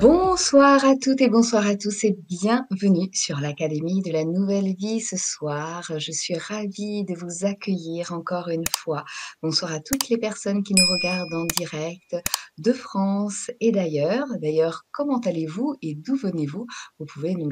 Bonsoir à toutes et bonsoir à tous et bienvenue sur l'Académie de la Nouvelle Vie ce soir. Je suis ravie de vous accueillir encore une fois. Bonsoir à toutes les personnes qui nous regardent en direct de France et d'ailleurs. D'ailleurs, comment allez-vous et d'où venez-vous? Vous pouvez nous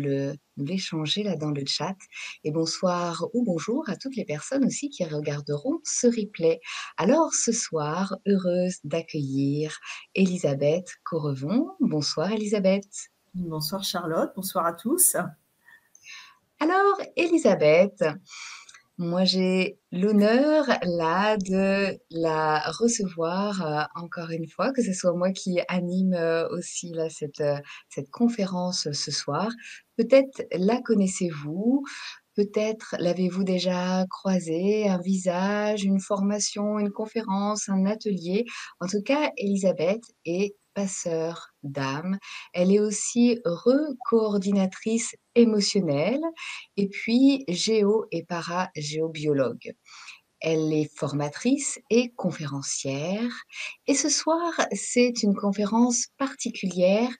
l'échanger là dans le chat. Et bonsoir ou bonjour à toutes les personnes aussi qui regarderont ce replay. Alors ce soir, heureuse d'accueillir Elisabeth Correvon. Bonsoir Elisabeth. Bonsoir Charlotte, bonsoir à tous. Alors Elisabeth, moi j'ai l'honneur là de la recevoir encore une fois, que ce soit moi qui anime aussi là cette conférence ce soir. Peut-être la connaissez-vous, peut-être l'avez-vous déjà croisé, un visage, une formation, une conférence, un atelier. En tout cas, Elisabeth est passeur d'âme. Elle est aussi recoordinatrice émotionnelle et puis géo et paragéobiologue. Elle est formatrice et conférencière. Et ce soir, c'est une conférence particulière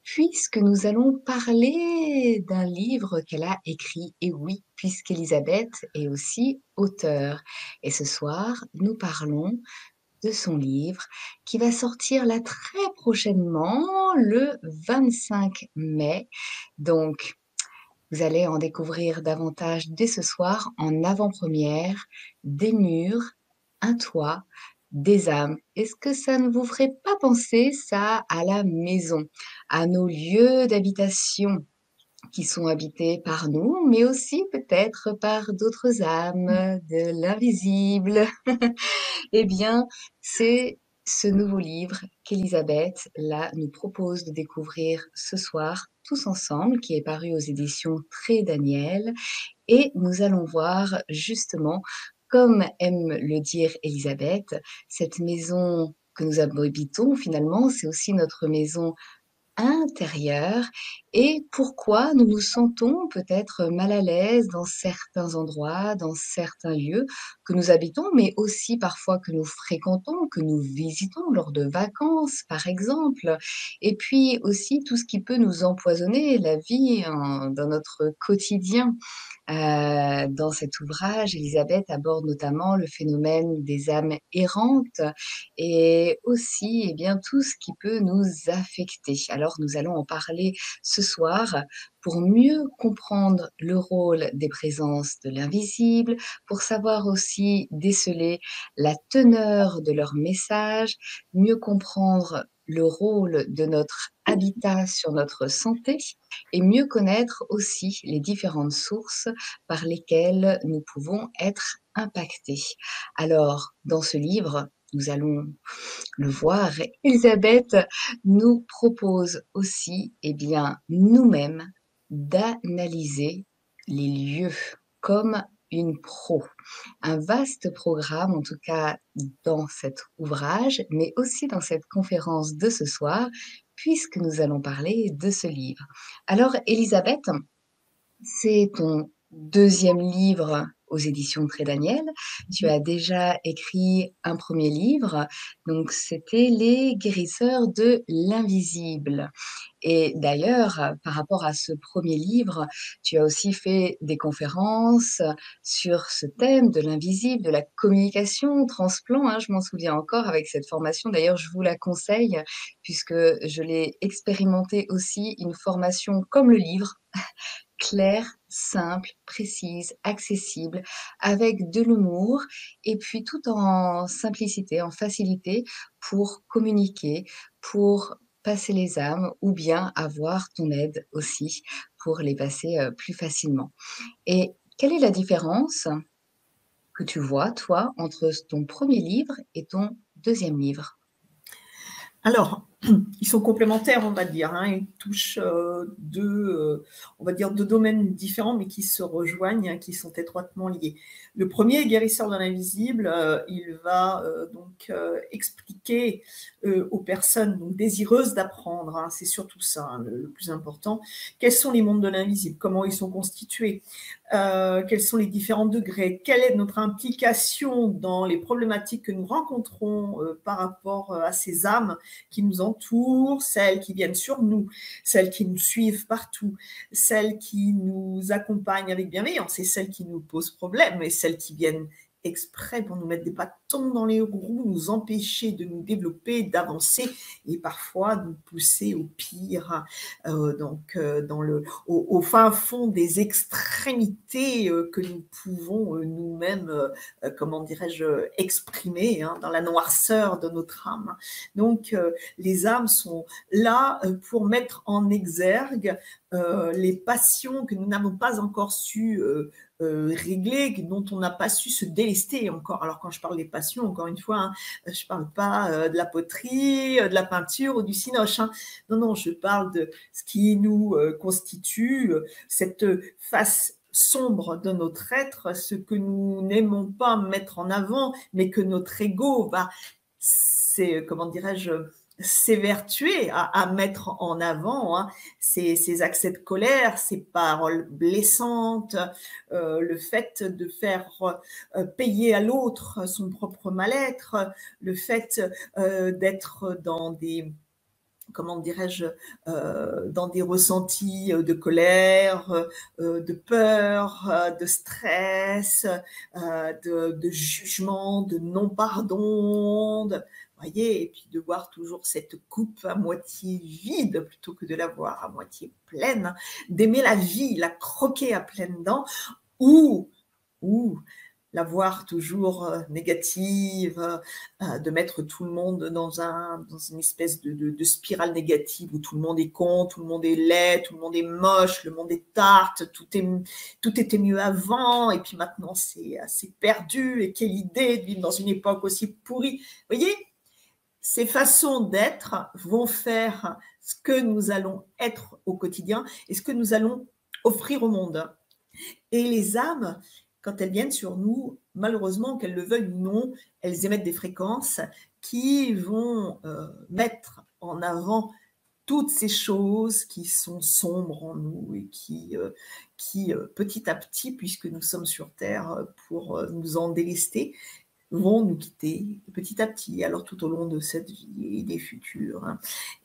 puisque nous allons parler d'un livre qu'elle a écrit. Et oui, puisqu'Elisabeth est aussi auteure. Et ce soir, nous parlons de son livre qui va sortir là très prochainement, le 25 mai. Donc, vous allez en découvrir davantage dès ce soir en avant-première, des murs, un toit, des âmes. Est-ce que ça ne vous ferait pas penser ça à la maison, à nos lieux d'habitation qui sont habités par nous, mais aussi peut-être par d'autres âmes de l'invisible? Eh bien, c'est ce nouveau livre qu'Elisabeth, là, nous propose de découvrir ce soir, tous ensemble, qui est paru aux éditions Très Daniel. Et nous allons voir justement, comme aime le dire Elisabeth, cette maison que nous habitons finalement, c'est aussi notre maison intérieure et pourquoi nous nous sentons peut-être mal à l'aise dans certains endroits, dans certains lieux que nous habitons, mais aussi parfois que nous fréquentons, que nous visitons lors de vacances, par exemple. Et puis aussi tout ce qui peut nous empoisonner la vie dans notre quotidien. Dans cet ouvrage, Elisabeth aborde notamment le phénomène des âmes errantes et aussi, eh bien, tout ce qui peut nous affecter. Alors, nous allons en parler ce soir pour mieux comprendre le rôle des présences de l'invisible, pour savoir aussi déceler la teneur de leur message, mieux comprendre le rôle de notre habitat sur notre santé et mieux connaître aussi les différentes sources par lesquelles nous pouvons être impactés. Alors, dans ce livre, nous allons le voir, Elisabeth nous propose aussi, eh bien, nous-mêmes, d'analyser les lieux comme une pro. Un vaste programme, en tout cas dans cet ouvrage, mais aussi dans cette conférence de ce soir, puisque nous allons parler de ce livre. Alors, Elisabeth, c'est ton deuxième livre aux éditions Très Daniel. Tu as déjà écrit un premier livre, donc c'était Les guérisseurs de l'invisible. Et d'ailleurs, par rapport à ce premier livre, tu as aussi fait des conférences sur ce thème de l'invisible, de la communication transplant, hein, je m'en souviens encore avec cette formation. D'ailleurs, je vous la conseille puisque je l'ai expérimenté aussi, une formation comme le livre, claire, simple, précise, accessible, avec de l'humour et puis tout en simplicité, en facilité pour communiquer, pour passer les âmes ou bien avoir ton aide aussi pour les passer plus facilement. Et quelle est la différence que tu vois, toi, entre ton premier livre et ton deuxième livre? Alors, ils sont complémentaires, on va dire. Hein. Ils touchent on va dire, deux domaines différents, mais qui se rejoignent, hein, qui sont étroitement liés. Le premier, Guérisseur de l'invisible, il va donc expliquer aux personnes donc, désireuses d'apprendre, hein, c'est surtout ça hein, le plus important, quels sont les mondes de l'invisible, comment ils sont constitués, quels sont les différents degrés, quelle est notre implication dans les problématiques que nous rencontrons par rapport à ces âmes qui nous entourent, celles qui viennent sur nous, celles qui nous suivent partout, celles qui nous accompagnent avec bienveillance et celles qui nous posent problème et celles qui viennent exprès pour nous mettre des bâtons dans les roues, nous empêcher de nous développer, d'avancer et parfois nous pousser au pire, au fin fond des extrémités que nous pouvons nous-mêmes, comment dirais-je, exprimer dans la noirceur de notre âme. Donc les âmes sont là pour mettre en exergue les passions que nous n'avons pas encore su régler, dont on n'a pas su se délester encore. Alors quand je parle des passions, encore une fois, je ne parle pas de la poterie, de la peinture ou du cinoche. Non, non, je parle de ce qui nous constitue cette face sombre de notre être, ce que nous n'aimons pas mettre en avant, mais que notre ego va, comment dirais-je, s'évertuer à mettre en avant, ces accès de colère, ces paroles blessantes, le fait de faire payer à l'autre son propre mal-être, le fait d'être dans des, comment dirais-je, dans des ressentis de colère, de peur, de stress, de jugement, de non-pardon, voyez, et puis de voir toujours cette coupe à moitié vide plutôt que de la voir à moitié pleine, d'aimer la vie, la croquer à pleines dents, ou la voir toujours négative, de mettre tout le monde dans une espèce de spirale négative où tout le monde est con, tout le monde est laid, tout le monde est moche, le monde est tarte, tout était mieux avant, et puis maintenant c'est assez perdu, et quelle idée de vivre dans une époque aussi pourrie. Vous voyez, ces façons d'être vont faire ce que nous allons être au quotidien et ce que nous allons offrir au monde. Et les âmes, quand elles viennent sur nous, malheureusement, qu'elles le veuillent ou non, elles émettent des fréquences qui vont mettre en avant toutes ces choses qui sont sombres en nous et qui petit à petit, puisque nous sommes sur Terre pour nous en délester, vont nous quitter petit à petit, alors tout au long de cette vie et des futurs.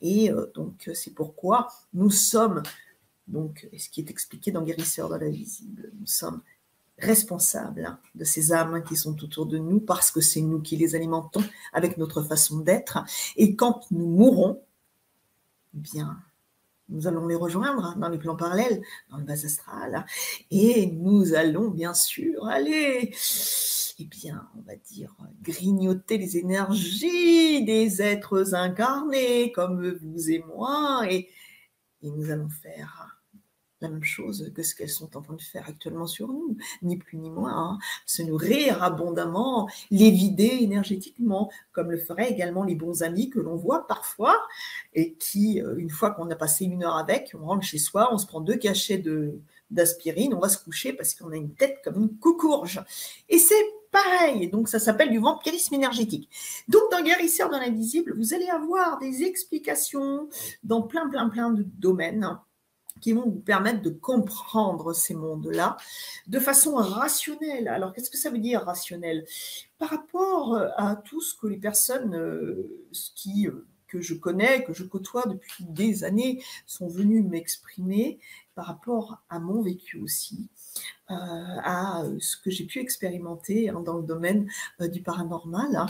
Et donc, c'est pourquoi nous sommes, donc, ce qui est expliqué dans Guérisseur dans l'invisible, nous sommes responsables de ces âmes qui sont autour de nous parce que c'est nous qui les alimentons avec notre façon d'être. Et quand nous mourrons, eh bien, nous allons les rejoindre dans les plans parallèles, dans le bas astral, et nous allons bien sûr aller, eh bien, on va dire, grignoter les énergies des êtres incarnés comme vous et moi, et nous allons faire la même chose que ce qu'elles sont en train de faire actuellement sur nous, ni plus ni moins, se nourrir abondamment, les vider énergétiquement, comme le feraient également les bons amis que l'on voit parfois, et qui, une fois qu'on a passé 1 heure avec, on rentre chez soi, on se prend 2 cachets d'aspirine, on va se coucher parce qu'on a une tête comme une coucourge. Et c'est pareil, donc ça s'appelle du vampirisme énergétique. Donc dans Guérisseur dans l'invisible, vous allez avoir des explications dans plein de domaines qui vont vous permettre de comprendre ces mondes-là de façon rationnelle. Alors, qu'est-ce que ça veut dire rationnel? Par rapport à tout ce que les personnes que je connais, que je côtoie depuis des années, sont venues m'exprimer par rapport à mon vécu aussi, à ce que j'ai pu expérimenter dans le domaine du paranormal,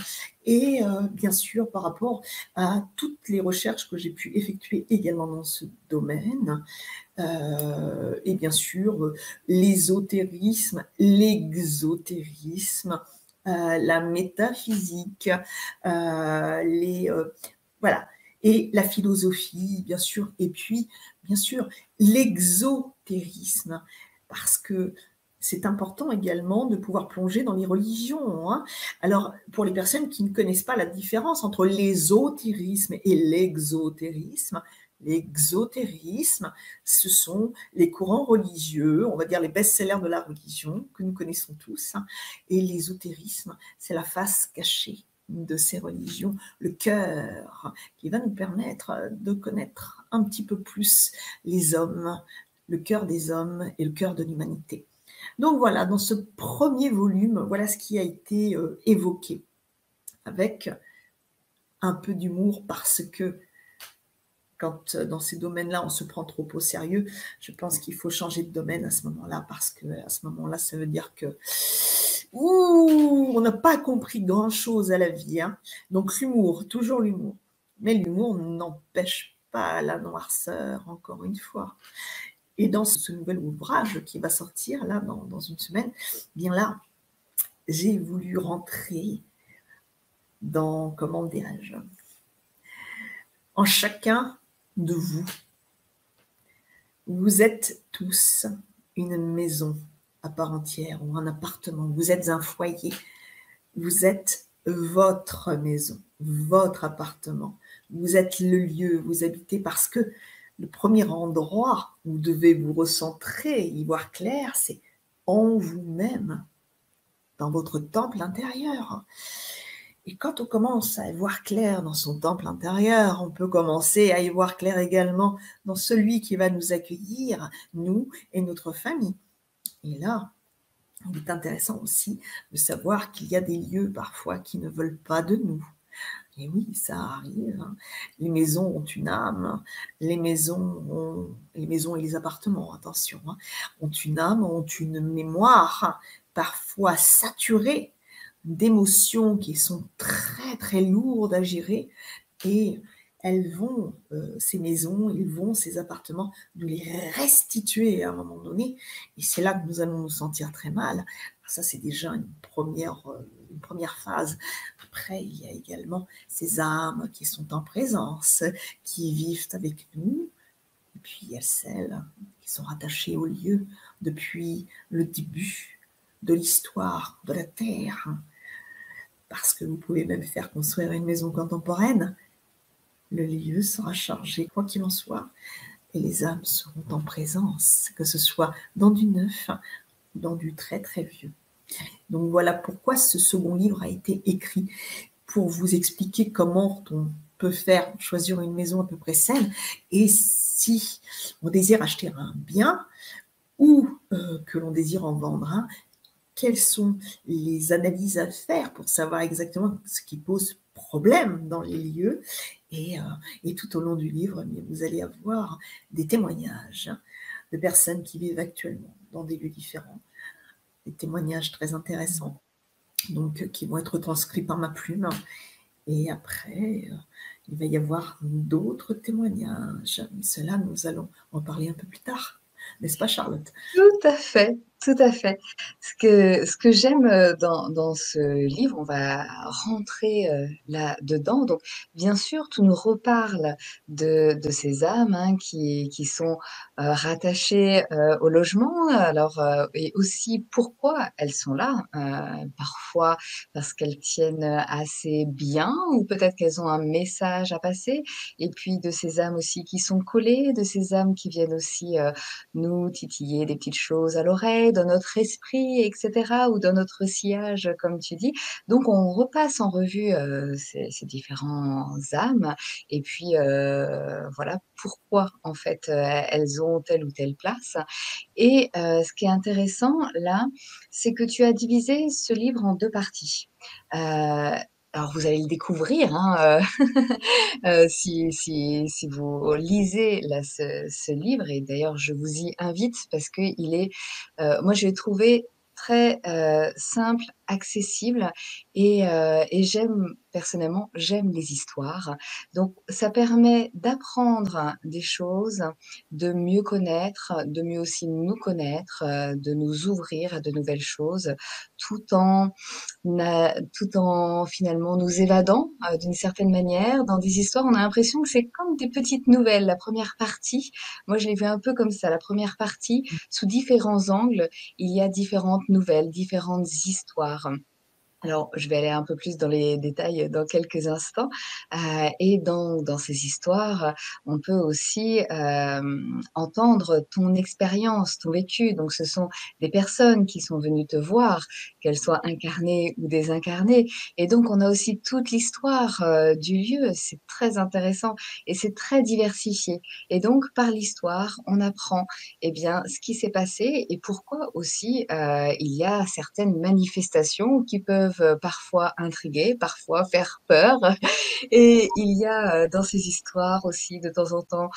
et bien sûr par rapport à toutes les recherches que j'ai pu effectuer également dans ce domaine, et bien sûr l'ésotérisme, l'exotérisme, la métaphysique, voilà, et la philosophie, bien sûr, et puis, bien sûr, l'exotérisme, parce que c'est important également de pouvoir plonger dans les religions. Alors, pour les personnes qui ne connaissent pas la différence entre l'ésotérisme et l'exotérisme, ce sont les courants religieux, on va dire les best-sellers de la religion, que nous connaissons tous, et l'ésotérisme, c'est la face cachée de ces religions, le cœur, qui va nous permettre de connaître un petit peu plus les hommes, le cœur des hommes et le cœur de l'humanité. Donc voilà, dans ce premier volume, voilà ce qui a été évoqué, avec un peu d'humour, parce que quand dans ces domaines-là, on se prend trop au sérieux, je pense qu'il faut changer de domaine à ce moment-là, parce qu'à ce moment-là, ça veut dire que ouh, on n'a pas compris grand-chose à la vie. Hein. Donc l'humour, toujours l'humour. Mais l'humour n'empêche pas la noirceur, encore une fois. Et dans ce nouvel ouvrage qui va sortir là dans une semaine, bien là, j'ai voulu rentrer dans, comment dirais-je, en chacun de vous. Vous êtes tous une maison à part entière ou un appartement. Vous êtes un foyer. Vous êtes votre maison, votre appartement. Vous êtes le lieu, vous habitez parce que le premier endroit où vous devez vous recentrer, y voir clair, c'est en vous-même, dans votre temple intérieur. Et quand on commence à y voir clair dans son temple intérieur, on peut commencer à y voir clair également dans celui qui va nous accueillir, nous et notre famille. Et là, il est intéressant aussi de savoir qu'il y a des lieux parfois qui ne veulent pas de nous. Et oui, ça arrive. Les maisons ont une âme, les maisons et les appartements, attention, ont une âme, ont une mémoire, parfois saturée d'émotions qui sont très très lourdes à gérer, et elles vont, ces maisons, ces appartements, nous les restituer à un moment donné, et c'est là que nous allons nous sentir très mal. Ça, c'est déjà une première phase. Après, il y a également ces âmes qui sont en présence, qui vivent avec nous, et puis il y a celles qui sont rattachées au lieu depuis le début de l'histoire de la Terre, parce que vous pouvez même faire construire une maison contemporaine, le lieu sera chargé, quoi qu'il en soit, et les âmes seront en présence, que ce soit dans du neuf ou dans du très très vieux. Donc voilà pourquoi ce second livre a été écrit, pour vous expliquer comment on peut faire choisir une maison à peu près saine, et si on désire acheter un bien ou que l'on désire en vendre un, quelles sont les analyses à faire pour savoir exactement ce qui pose problème dans les lieux. Et tout au long du livre, vous allez avoir des témoignages de personnes qui vivent actuellement dans des lieux différents, des témoignages très intéressants, donc qui vont être transcrits par ma plume. Et après, il va y avoir d'autres témoignages. Mais cela, nous allons en parler un peu plus tard. N'est-ce pas, Charlotte? Tout à fait, tout à fait. Ce que j'aime dans ce livre, on va rentrer là-dedans. Donc, bien sûr, tu nous reparles de ces âmes hein, qui sont rattachées au logement, alors, et aussi pourquoi elles sont là. Parfois parce qu'elles tiennent assez bien, ou peut-être qu'elles ont un message à passer. Et puis de ces âmes aussi qui sont collées, de ces âmes qui viennent aussi nous titiller des petites choses à l'oreille, dans notre esprit, et cetera, ou dans notre sillage, comme tu dis. Donc on repasse en revue, ces différents âmes, et puis, voilà pourquoi en fait, elles ont telle ou telle place. Et ce qui est intéressant là, c'est que tu as divisé ce livre en 2 parties. Alors vous allez le découvrir, hein, si vous lisez là ce livre, et d'ailleurs je vous y invite parce qu'il est, moi je l'ai trouvé très, simple, accessible, et j'aime personnellement, j'aime les histoires. Donc ça permet d'apprendre des choses, de mieux connaître, de mieux aussi nous connaître, de nous ouvrir à de nouvelles choses, tout en tout en finalement nous évadant, d'une certaine manière. Dans des histoires, on a l'impression que c'est comme des petites nouvelles. La première partie, moi je l'ai vu un peu comme ça, la première partie, sous différents angles, il y a différentes nouvelles, différentes histoires. Alors, je vais aller un peu plus dans les détails dans quelques instants, et dans ces histoires, on peut aussi, entendre ton expérience, ton vécu. Donc ce sont des personnes qui sont venues te voir, qu'elles soient incarnées ou désincarnées, et donc on a aussi toute l'histoire, du lieu. C'est très intéressant et c'est très diversifié, et donc par l'histoire, on apprend, eh bien, ce qui s'est passé, et pourquoi aussi, il y a certaines manifestations qui peuvent peuvent parfois intriguer, parfois faire peur. Et il y a dans ces histoires aussi de temps en temps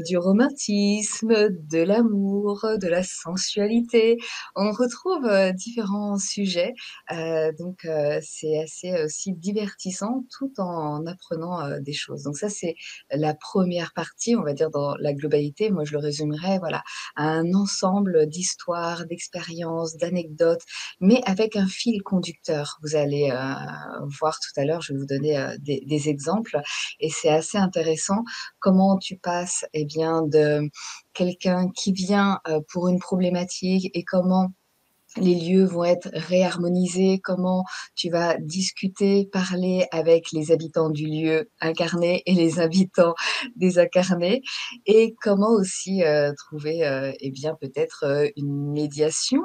du romantisme, de l'amour, de la sensualité. On retrouve différents sujets, c'est assez aussi divertissant tout en apprenant des choses. Donc ça, c'est la première partie, on va dire dans la globalité. Moi, je le résumerais, voilà, à un ensemble d'histoires, d'expériences, d'anecdotes, mais avec un fil conducteur. Vous allez voir tout à l'heure, je vais vous donner des exemples, et c'est assez intéressant comment tu passes, eh bien, de quelqu'un qui vient pour une problématique et comment les lieux vont être réharmonisés, comment tu vas discuter, parler avec les habitants du lieu incarné et les habitants désincarnés, et comment aussi trouver, eh bien, peut-être une médiation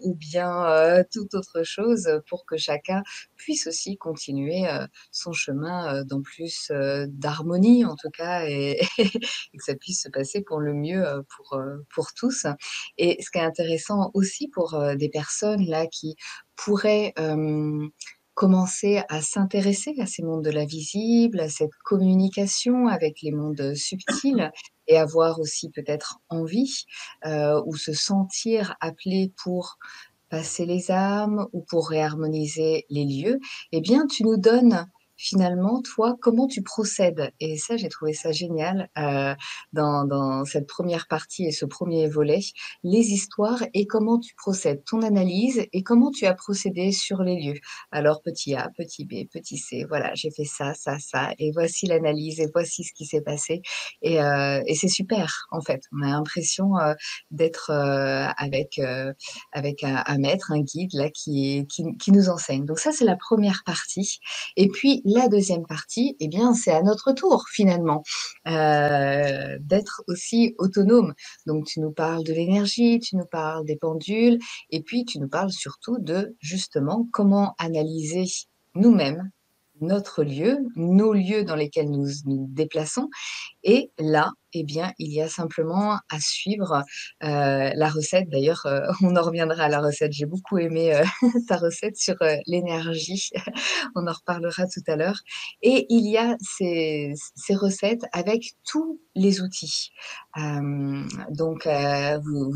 ou bien toute autre chose pour que chacun puisse aussi continuer son chemin dans plus d'harmonie en tout cas, et que ça puisse se passer pour le mieux pour tous. Et ce qui est intéressant aussi pour des personnes là qui pourraient commencer à s'intéresser à ces mondes de l'invisible, à cette communication avec les mondes subtils, et avoir aussi peut-être envie ou se sentir appelé pour passer les âmes ou pour réharmoniser les lieux, eh bien, tu nous donnes finalement, toi, comment tu procèdes. Et ça, j'ai trouvé ça génial dans cette première partie et ce premier volet, les histoires et comment tu procèdes, ton analyse et comment tu as procédé sur les lieux. Alors, petit A, petit B, petit C, voilà, j'ai fait ça, ça, ça, et voici l'analyse et voici ce qui s'est passé. Et c'est super, en fait. On a l'impression d'être avec un maître, un guide là qui nous enseigne. Donc ça, c'est la première partie. Et puis la deuxième partie, eh bien, c'est à notre tour finalement d'être aussi autonome. Donc tu nous parles de l'énergie, tu nous parles des pendules, et puis tu nous parles surtout de justement comment analyser nous-mêmes notre lieu, nos lieux dans lesquels nous nous déplaçons, et là, eh bien, il y a simplement à suivre la recette. D'ailleurs, on en reviendra à la recette. J'ai beaucoup aimé ta recette sur l'énergie. On en reparlera tout à l'heure. Et il y a ces recettes avec tous les outils. Vous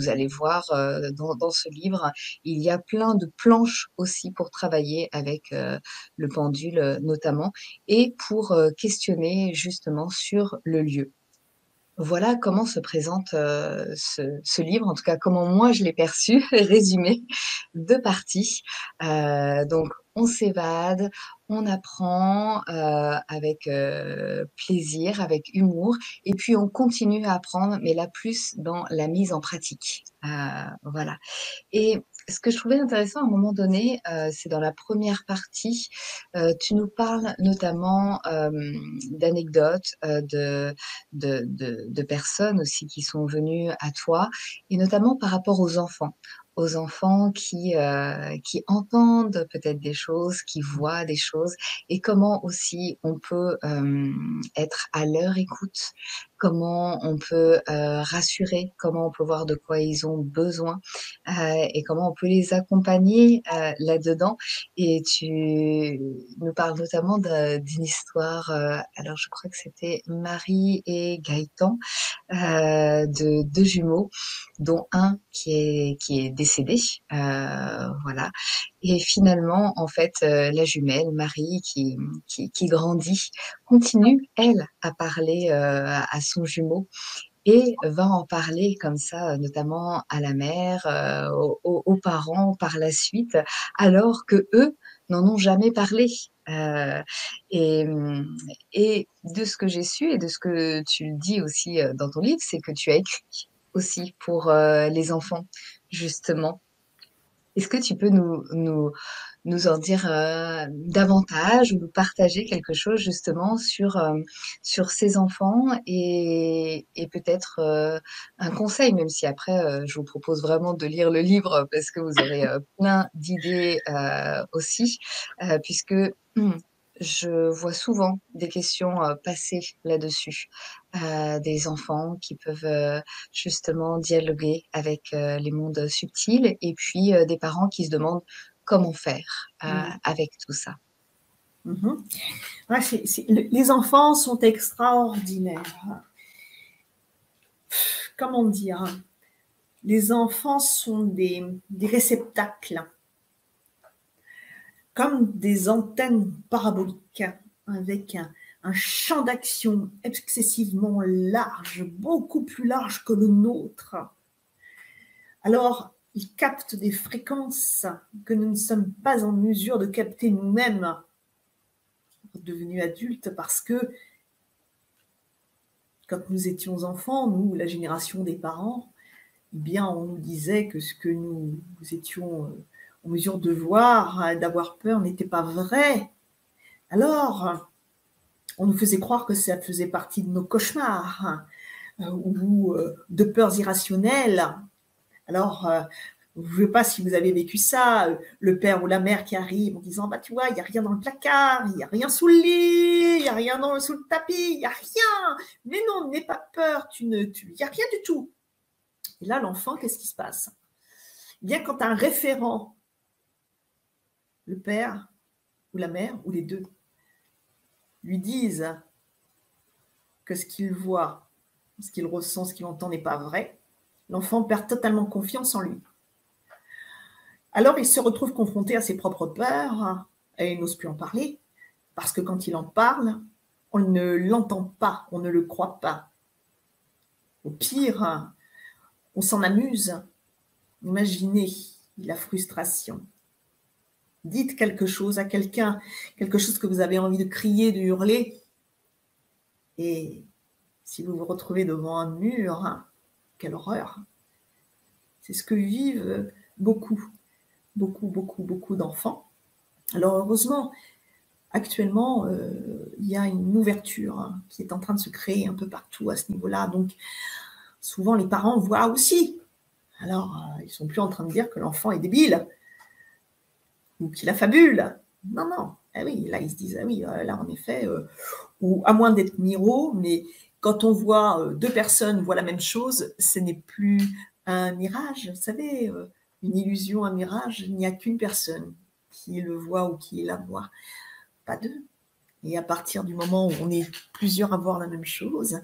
allez voir dans ce livre, il y a plein de planches aussi pour travailler avec le pendule notamment, et pour questionner justement sur le lieu. Voilà comment se présente ce livre, en tout cas comment moi je l'ai perçu, résumé, deux parties. Donc on s'évade, on apprend avec plaisir, avec humour, et puis on continue à apprendre, mais là plus dans la mise en pratique. Voilà. Et ce que je trouvais intéressant à un moment donné, c'est dans la première partie, tu nous parles notamment d'anecdotes, de personnes aussi qui sont venues à toi, et notamment par rapport aux enfants. Aux enfants qui entendent peut-être des choses, qui voient des choses, et comment aussi on peut être à leur écoute, comment on peut rassurer, comment on peut voir de quoi ils ont besoin, et comment on peut les accompagner là-dedans. Et tu nous parles notamment d'une histoire, alors je crois que c'était Marie et Gaëtan, de deux jumeaux, dont un qui est décédé, voilà. Et finalement, en fait, la jumelle, Marie, qui grandit, continue, elle, à parler à son jumeau, et va en parler comme ça, notamment à la mère, aux parents par la suite, alors que eux n'en ont jamais parlé. Heu et mmh et de ce que j'ai su et de ce que tu le dis aussi, dans ton livre, c'est que tu as écrit aussi pour les enfants, justement. Est-ce que tu peux nous en dire davantage ou nous partager quelque chose justement sur ces enfants, et peut-être un conseil, même si après je vous propose vraiment de lire le livre parce que vous aurez plein d'idées aussi, puisque je vois souvent des questions passer là-dessus, des enfants qui peuvent justement dialoguer avec les mondes subtils, et puis des parents qui se demandent comment faire, Mmh. avec tout ça. Mmh. Ouais, les enfants sont extraordinaires. Comment dire? Les enfants sont des réceptacles, comme des antennes paraboliques, avec un champ d'action excessivement large, beaucoup plus large que le nôtre. Alors, ils captent des fréquences que nous ne sommes pas en mesure de capter nous-mêmes, devenus adultes, parce que quand nous étions enfants, nous, la génération des parents, eh bien, on nous disait que ce que nous étions en mesure de voir, d'avoir peur, n'était pas vrai. Alors, on nous faisait croire que ça faisait partie de nos cauchemars ou de peurs irrationnelles. Alors, je ne sais pas si vous avez vécu ça, le père ou la mère qui arrive en disant, bah tu vois, il n'y a rien dans le placard, il n'y a rien sous le lit, il n'y a rien sous le tapis, il n'y a rien. Mais non, n'aie pas peur, il n'y a rien du tout. Et là, l'enfant, qu'est-ce qui se passe? Eh bien, quand un référent, le père ou la mère, ou les deux, lui disent que ce qu'il voit, ce qu'il ressent, ce qu'il entend n'est pas vrai, l'enfant perd totalement confiance en lui. Alors, il se retrouve confronté à ses propres peurs et il n'ose plus en parler, parce que quand il en parle, on ne l'entend pas, on ne le croit pas. Au pire, on s'en amuse. Imaginez la frustration. Dites quelque chose à quelqu'un, quelque chose que vous avez envie de crier, de hurler, et si vous vous retrouvez devant un mur, quelle horreur! C'est ce que vivent beaucoup, beaucoup, beaucoup, beaucoup d'enfants. Alors heureusement, actuellement, il y a une ouverture qui est en train de se créer un peu partout à ce niveau-là. Donc souvent, les parents voient aussi. Alors, ils ne sont plus en train de dire que l'enfant est débile ou qu'il affabule. Non, non. Ah oui, là, ils se disent, ah oui, là, en effet, ou à moins d'être miro, mais quand on voit deux personnes voient la même chose, ce n'est plus un mirage. Vous savez, une illusion, un mirage, il n'y a qu'une personne qui le voit ou qui la voit, pas deux. Et à partir du moment où on est plusieurs à voir la même chose,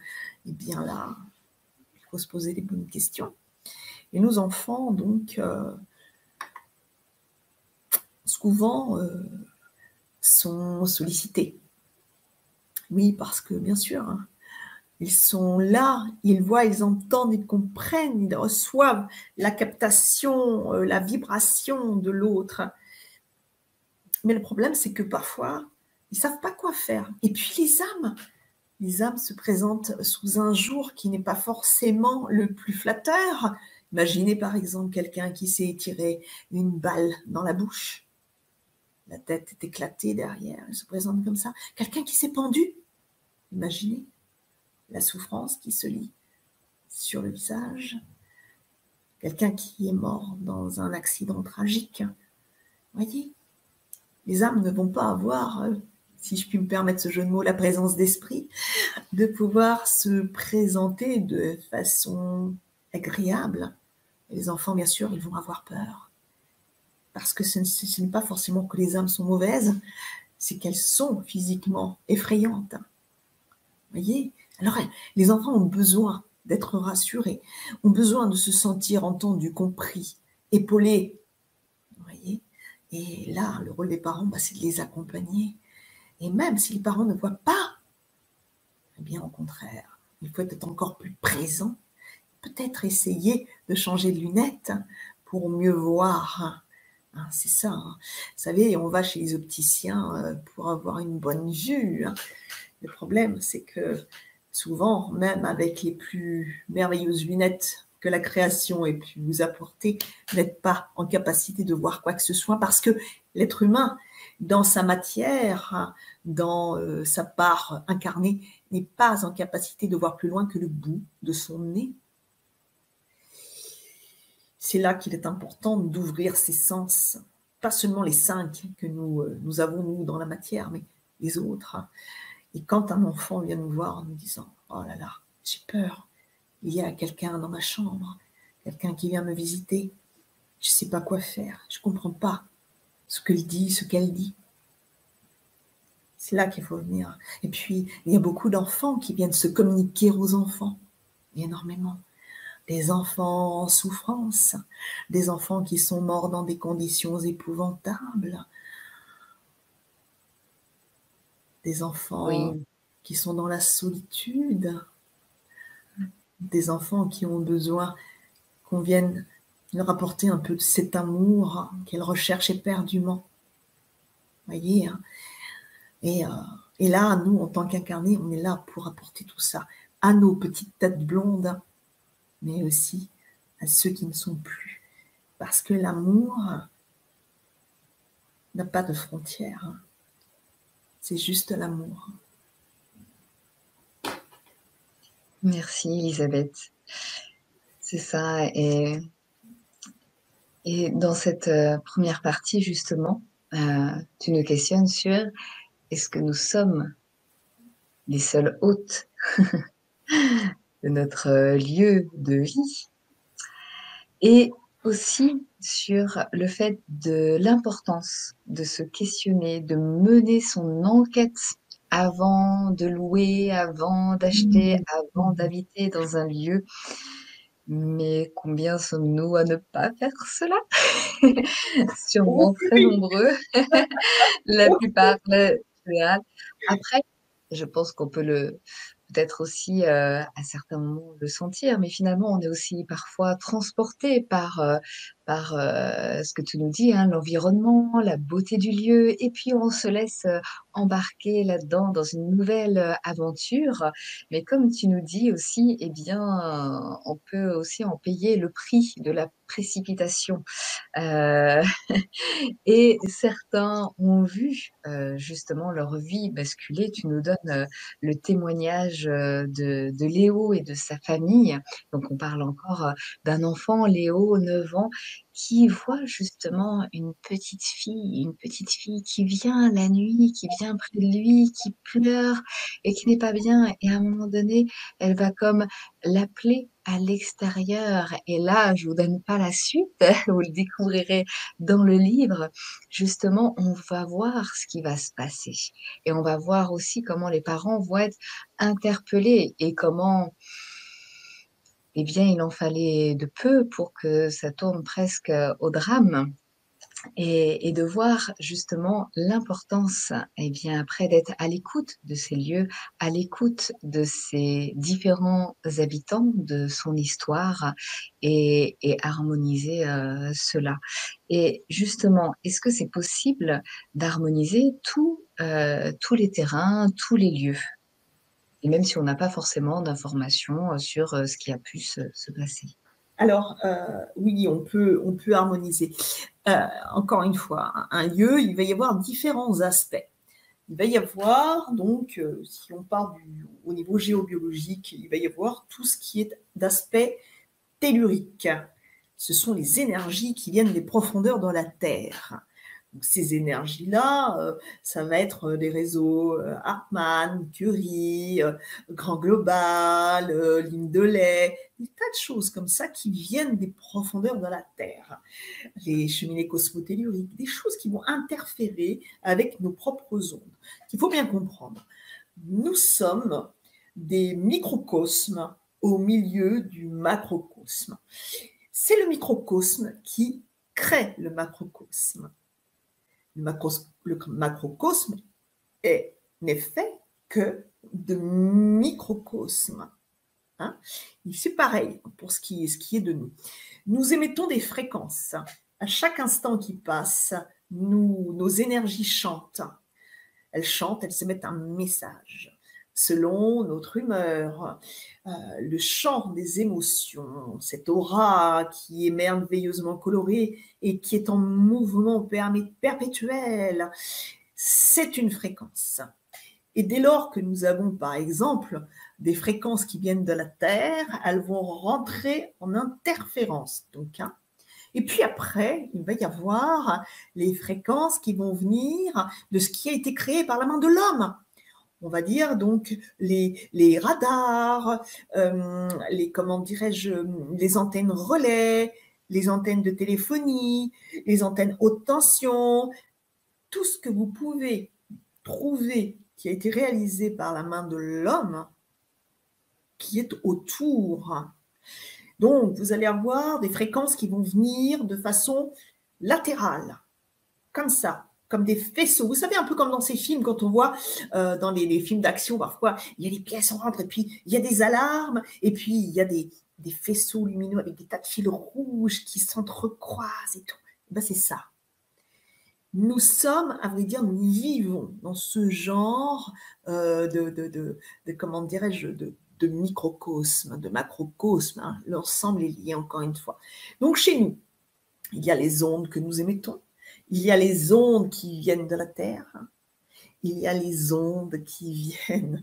eh bien là, il faut se poser les bonnes questions. Et nos enfants, donc, souvent, sont sollicités. Oui, parce que, bien sûr, hein, ils sont là, ils voient, ils entendent, ils comprennent, ils reçoivent la captation, la vibration de l'autre. Mais le problème, c'est que parfois, ils ne savent pas quoi faire. Et puis les âmes se présentent sous un jour qui n'est pas forcément le plus flatteur. Imaginez par exemple quelqu'un qui s'est tiré une balle dans la bouche. La tête est éclatée derrière, il se présente comme ça. Quelqu'un qui s'est pendu. Imaginez la souffrance qui se lit sur le visage. Quelqu'un qui est mort dans un accident tragique. Voyez, les âmes ne vont pas avoir, si je puis me permettre ce jeu de mots, la présence d'esprit, de pouvoir se présenter de façon agréable. Et les enfants, bien sûr, ils vont avoir peur. Parce que ce n'est pas forcément que les âmes sont mauvaises, c'est qu'elles sont physiquement effrayantes. Vous voyez? Alors, les enfants ont besoin d'être rassurés, ont besoin de se sentir entendus, compris, épaulés. Vous voyez? Et là, le rôle des parents, c'est de les accompagner. Et même si les parents ne voient pas, eh bien, au contraire, il faut être encore plus présent. Peut-être essayer de changer de lunettes pour mieux voir. C'est ça. Vous savez, on va chez les opticiens pour avoir une bonne vue. Le problème, c'est que souvent, même avec les plus merveilleuses lunettes que la création ait pu vous apporter, vous n'êtes pas en capacité de voir quoi que ce soit parce que l'être humain, dans sa matière, dans sa part incarnée, n'est pas en capacité de voir plus loin que le bout de son nez. C'est là qu'il est important d'ouvrir ses sens, pas seulement les 5 que nous avons, nous, dans la matière, mais les autres. Et quand un enfant vient nous voir en nous disant « Oh là là, j'ai peur, il y a quelqu'un dans ma chambre, quelqu'un qui vient me visiter, je ne sais pas quoi faire, je ne comprends pas. » ce qu'elle dit, ce qu'elle dit. C'est là qu'il faut venir. Et puis, il y a beaucoup d'enfants qui viennent se communiquer aux enfants, énormément. Des enfants en souffrance, des enfants qui sont morts dans des conditions épouvantables, des enfants Oui, qui sont dans la solitude, des enfants qui ont besoin qu'on vienne leur apporter un peu de cet amour qu'elles recherchent éperdument. Voyez, hein. et, euh, et là, nous, en tant qu'incarnés, on est là pour apporter tout ça à nos petites têtes blondes, mais aussi à ceux qui ne sont plus. Parce que l'amour n'a pas de frontières. C'est juste l'amour. merci Elisabeth. C'est ça. Et dans cette première partie, justement, tu nous questionnes sur est-ce que nous sommes les seuls hôtes de notre lieu de vie? Et aussi sur le fait de l'importance de se questionner, de mener son enquête avant de louer, avant d'acheter, avant d'habiter dans un lieu. Mais combien sommes-nous à ne pas faire cela? Oh Sûrement très oui, nombreux, la oh plupart, la général. Après, je pense qu'on peut le peut-être aussi, à certains moments le sentir, mais finalement, on est aussi parfois transporté par ce que tu nous dis, hein, l'environnement, la beauté du lieu et puis on se laisse, embarquer là-dedans dans une nouvelle, aventure. Mais comme tu nous dis aussi, eh bien, on peut aussi en payer le prix de la précipitation. Heu et certains ont vu, justement leur vie basculer. Tu nous donnes, le témoignage, de Léo et de sa famille. Donc on parle encore, d'un enfant, Léo, 9 ans, qui voit justement une petite fille qui vient la nuit, qui vient près de lui, qui pleure et qui n'est pas bien et à un moment donné, elle va comme l'appeler à l'extérieur et là, je vous donne pas la suite, vous le découvrirez dans le livre, justement, on va voir ce qui va se passer et on va voir aussi comment les parents vont être interpellés et comment, eh bien, il en fallait de peu pour que ça tourne presque au drame et de voir justement l'importance, eh bien, après d'être à l'écoute de ces lieux, à l'écoute de ces différents habitants, de son histoire et harmoniser, cela. Et justement, est-ce que c'est possible d'harmoniser tous les terrains, tous les lieux? Et même si on n'a pas forcément d'informations, sur, ce qui a pu se passer? alors, oui, on peut harmoniser. Encore une fois, un lieu, il va y avoir différents aspects. Il va y avoir donc, si on part au niveau géobiologique, il va y avoir tout ce qui est d'aspect tellurique. Ce sont les énergies qui viennent des profondeurs dans la Terre. Donc, ces énergies-là, ça va être des réseaux Hartmann, Curie, Grand Global, Ligne de lait, des tas de choses comme ça qui viennent des profondeurs de la Terre. Les cheminées cosmotelluriques, des choses qui vont interférer avec nos propres ondes. Il faut bien comprendre. Nous sommes des microcosmes au milieu du macrocosme. C'est le microcosme qui crée le macrocosme. Le macrocosme n'est fait que de microcosmes. Hein. C'est pareil pour ce qui est de nous. Nous émettons des fréquences. À chaque instant qui passe, nos énergies chantent. Elles chantent, elles émettent un message selon notre humeur, le chant des émotions, cette aura qui est merveilleusement colorée et qui est en mouvement perpétuel, c'est une fréquence. Et dès lors que nous avons, par exemple, des fréquences qui viennent de la Terre, elles vont rentrer en interférence. Donc, hein. Et puis après, il va y avoir les fréquences qui vont venir de ce qui a été créé par la main de l'homme. On va dire donc les radars, les comment dirais-je, les antennes relais, les antennes de téléphonie, les antennes haute tension, tout ce que vous pouvez trouver qui a été réalisé par la main de l'homme qui est autour. Donc, vous allez avoir des fréquences qui vont venir de façon latérale, comme ça, comme des faisceaux. Vous savez, un peu comme dans ces films, quand on voit dans les films d'action, parfois, il y a des pièces, on rentre, et puis il y a des alarmes, et puis il y a des faisceaux lumineux avec des tas de fils rouges qui s'entrecroisent et tout. Ben, c'est ça. Nous sommes, à vrai dire, nous vivons dans ce genre comment dirais-je, de microcosme, de macrocosme. Hein. L'ensemble est lié, encore une fois. Donc, chez nous, il y a les ondes que nous émettons, il y a les ondes qui viennent de la Terre, il y a les ondes qui viennent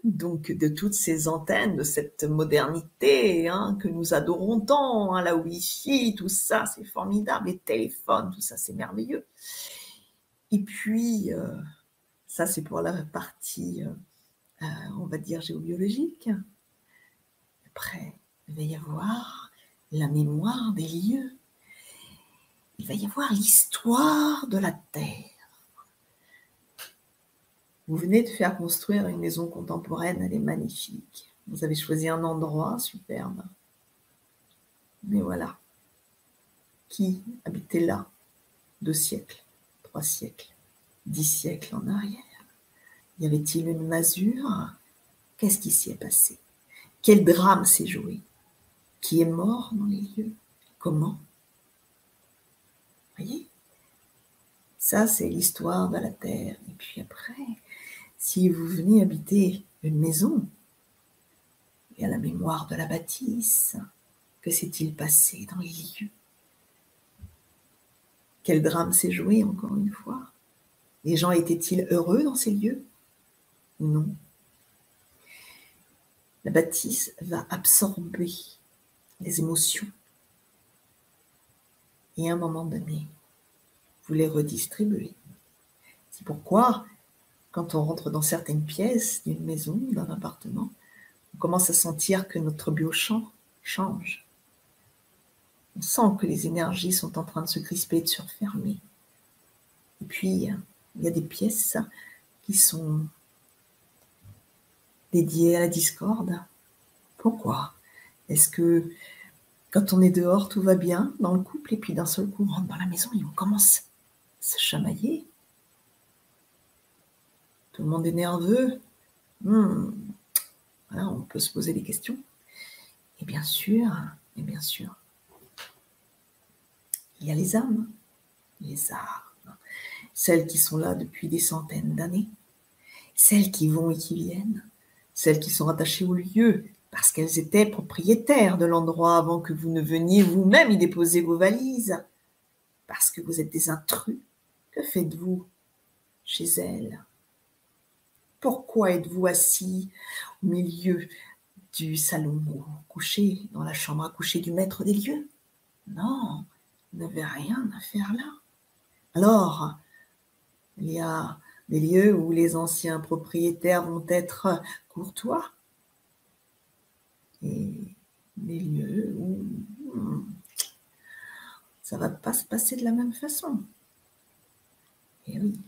donc de toutes ces antennes, de cette modernité hein, que nous adorons tant, hein, la Wi-Fi, tout ça, c'est formidable, les téléphones, tout ça, c'est merveilleux. Et puis, ça, c'est pour la partie, on va dire, géobiologique. Après, il va y avoir la mémoire des lieux. Il va y avoir l'histoire de la Terre. Vous venez de faire construire une maison contemporaine, elle est magnifique. Vous avez choisi un endroit superbe. Mais voilà. Qui habitait là 2 siècles, 3 siècles, 10 siècles en arrière? Y avait-il une masure? Qu'est-ce qui s'y est passé? Quel drame s'est joué? Qui est mort dans les lieux? Comment? Vous voyez? Ça, c'est l'histoire de la Terre. Et puis après, si vous venez habiter une maison, il y a la mémoire de la bâtisse. Que s'est-il passé dans les lieux? Quel drame s'est joué, encore une fois? Les gens étaient-ils heureux dans ces lieux? Non. La bâtisse va absorber les émotions. Et à un moment donné, vous les redistribuez. C'est pourquoi, quand on rentre dans certaines pièces d'une maison, d'un appartement, on commence à sentir que notre biochamp change. On sent que les énergies sont en train de se crisper et de se refermer. Et puis, il y a des pièces qui sont dédiées à la discorde. Pourquoi? Est-ce que quand on est dehors, tout va bien dans le couple, et puis d'un seul coup, on rentre dans la maison et on commence à se chamailler? Tout le monde est nerveux. Voilà, on peut se poser des questions. Et bien sûr, il y a les âmes, celles qui sont là depuis des centaines d'années, celles qui vont et qui viennent, celles qui sont rattachées au lieu, parce qu'elles étaient propriétaires de l'endroit avant que vous ne veniez vous-même y déposer vos valises, parce que vous êtes des intrus. Que faites-vous chez elles? Pourquoi êtes-vous assis au milieu du salon ou couché dans la chambre à coucher du maître des lieux? Non, vous n'avez rien à faire là. Alors, il y a des lieux où les anciens propriétaires vont être courtois et des lieux où ça ne va pas se passer de la même façon. Et oui.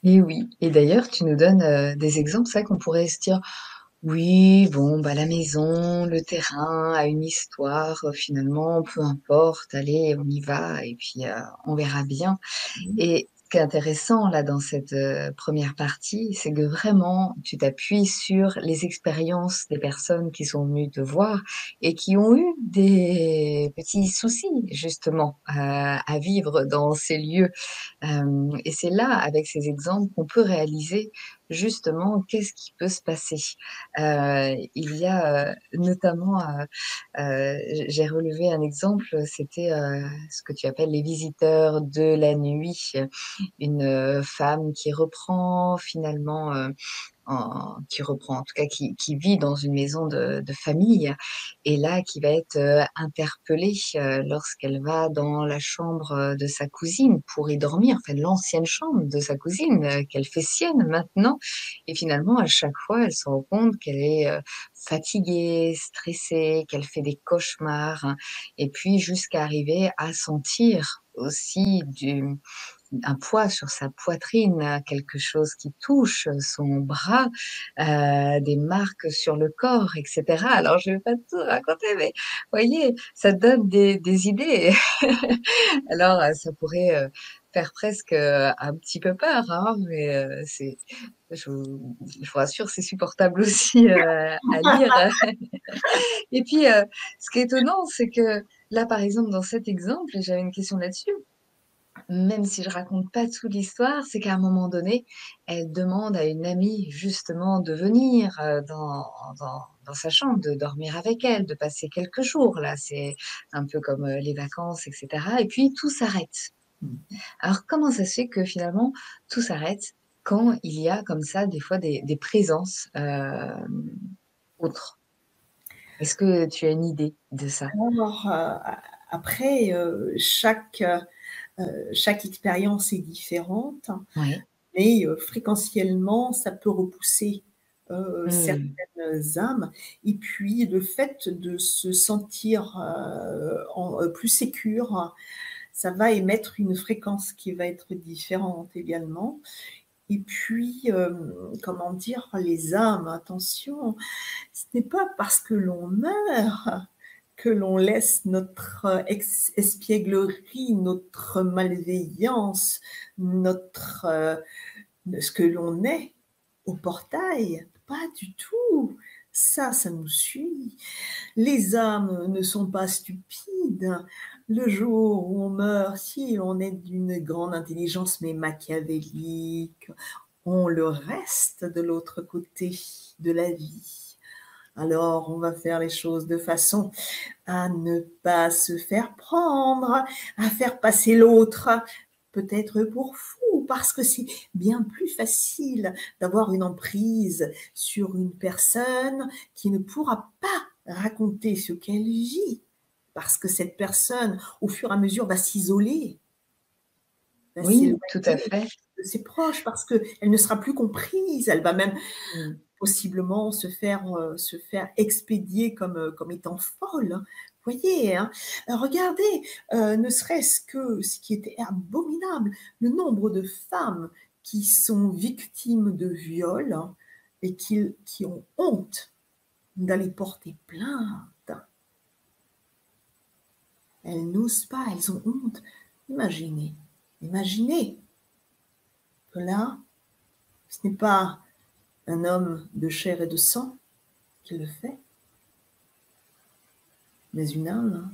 Et oui. Et d'ailleurs, tu nous donnes des exemples, c'est vrai qu'on pourrait se dire, oui, bon, bah la maison, le terrain a une histoire, finalement, peu importe, allez, on y va, et puis on verra bien. Et ce qui est intéressant là dans cette première partie, c'est que vraiment tu t'appuies sur les expériences des personnes qui sont venues te voir et qui ont eu des petits soucis justement à vivre dans ces lieux. Et c'est là, avec ces exemples, qu'on peut réaliser justement qu'est-ce qui peut se passer. Il y a notamment, j'ai relevé un exemple, c'était ce que tu appelles les visiteurs de la nuit, une femme qui reprend finalement qui reprend, en tout cas qui vit dans une maison de famille et là qui va être, interpellée, lorsqu'elle va dans la chambre, de sa cousine pour y dormir, enfin l'ancienne chambre de sa cousine, qu'elle fait sienne maintenant et finalement à chaque fois elle se rend compte qu'elle est, fatiguée, stressée, qu'elle fait des cauchemars hein, et puis jusqu'à arriver à sentir aussi du un poids sur sa poitrine, quelque chose qui touche son bras, des marques sur le corps et cetera. Alors je vais pas tout raconter, mais voyez, ça donne des idées. Alors, ça pourrait, faire presque, un petit peu peur, hein, mais, c'est je vous rassure, c'est supportable aussi, à lire. Et puis, ce qui est étonnant, c'est que là, par exemple, dans cet exemple, et j'avais une question là-dessus, même si je raconte pas toute l'histoire, c'est qu'à un moment donné, elle demande à une amie justement de venir, dans sa chambre, de dormir avec elle, de passer quelques jours. Là, c'est un peu comme, les vacances et cetera et puis tout s'arrête. Mmh. Alors comment ça se fait que finalement tout s'arrête quand il y a comme ça des fois des présences, autres? Est-ce que tu as une idée de ça? Alors, après, chaque expérience est différente, Oui. mais fréquentiellement, ça peut repousser, Mmh. certaines âmes et puis le fait de se sentir, plus sécure, ça va émettre une fréquence qui va être différente également et puis, comment dire? Les âmes, attention, ce n'est pas parce que l'on meurt que l'on laisse notre espièglerie, notre malveillance, notre, ce que l'on est au portail. Pas du tout. Ça nous suit. Les âmes ne sont pas stupides. Le jour où on meurt, si on est d'une grande intelligence mais machiavélique, on le reste de l'autre côté de la vie. Alors, on va faire les choses de façon à ne pas se faire prendre, à faire passer l'autre peut-être pour fou, parce que c'est bien plus facile d'avoir une emprise sur une personne qui ne pourra pas raconter ce qu'elle vit, parce que cette personne, au fur et à mesure, va s'isoler, va Oui, tout à s'éloigner fait. de ses proches, parce qu'elle ne sera plus comprise, elle va même Mmh. possiblement se faire expédier comme étant folle, hein. Voyez, hein? Regardez, ne serait-ce que ce qui était abominable, le nombre de femmes qui sont victimes de viols hein, et qui ont honte d'aller porter plainte. Elles n'osent pas, elles ont honte. Imaginez, imaginez que là, ce n'est pas un homme de chair et de sang qui le fait, mais une âme.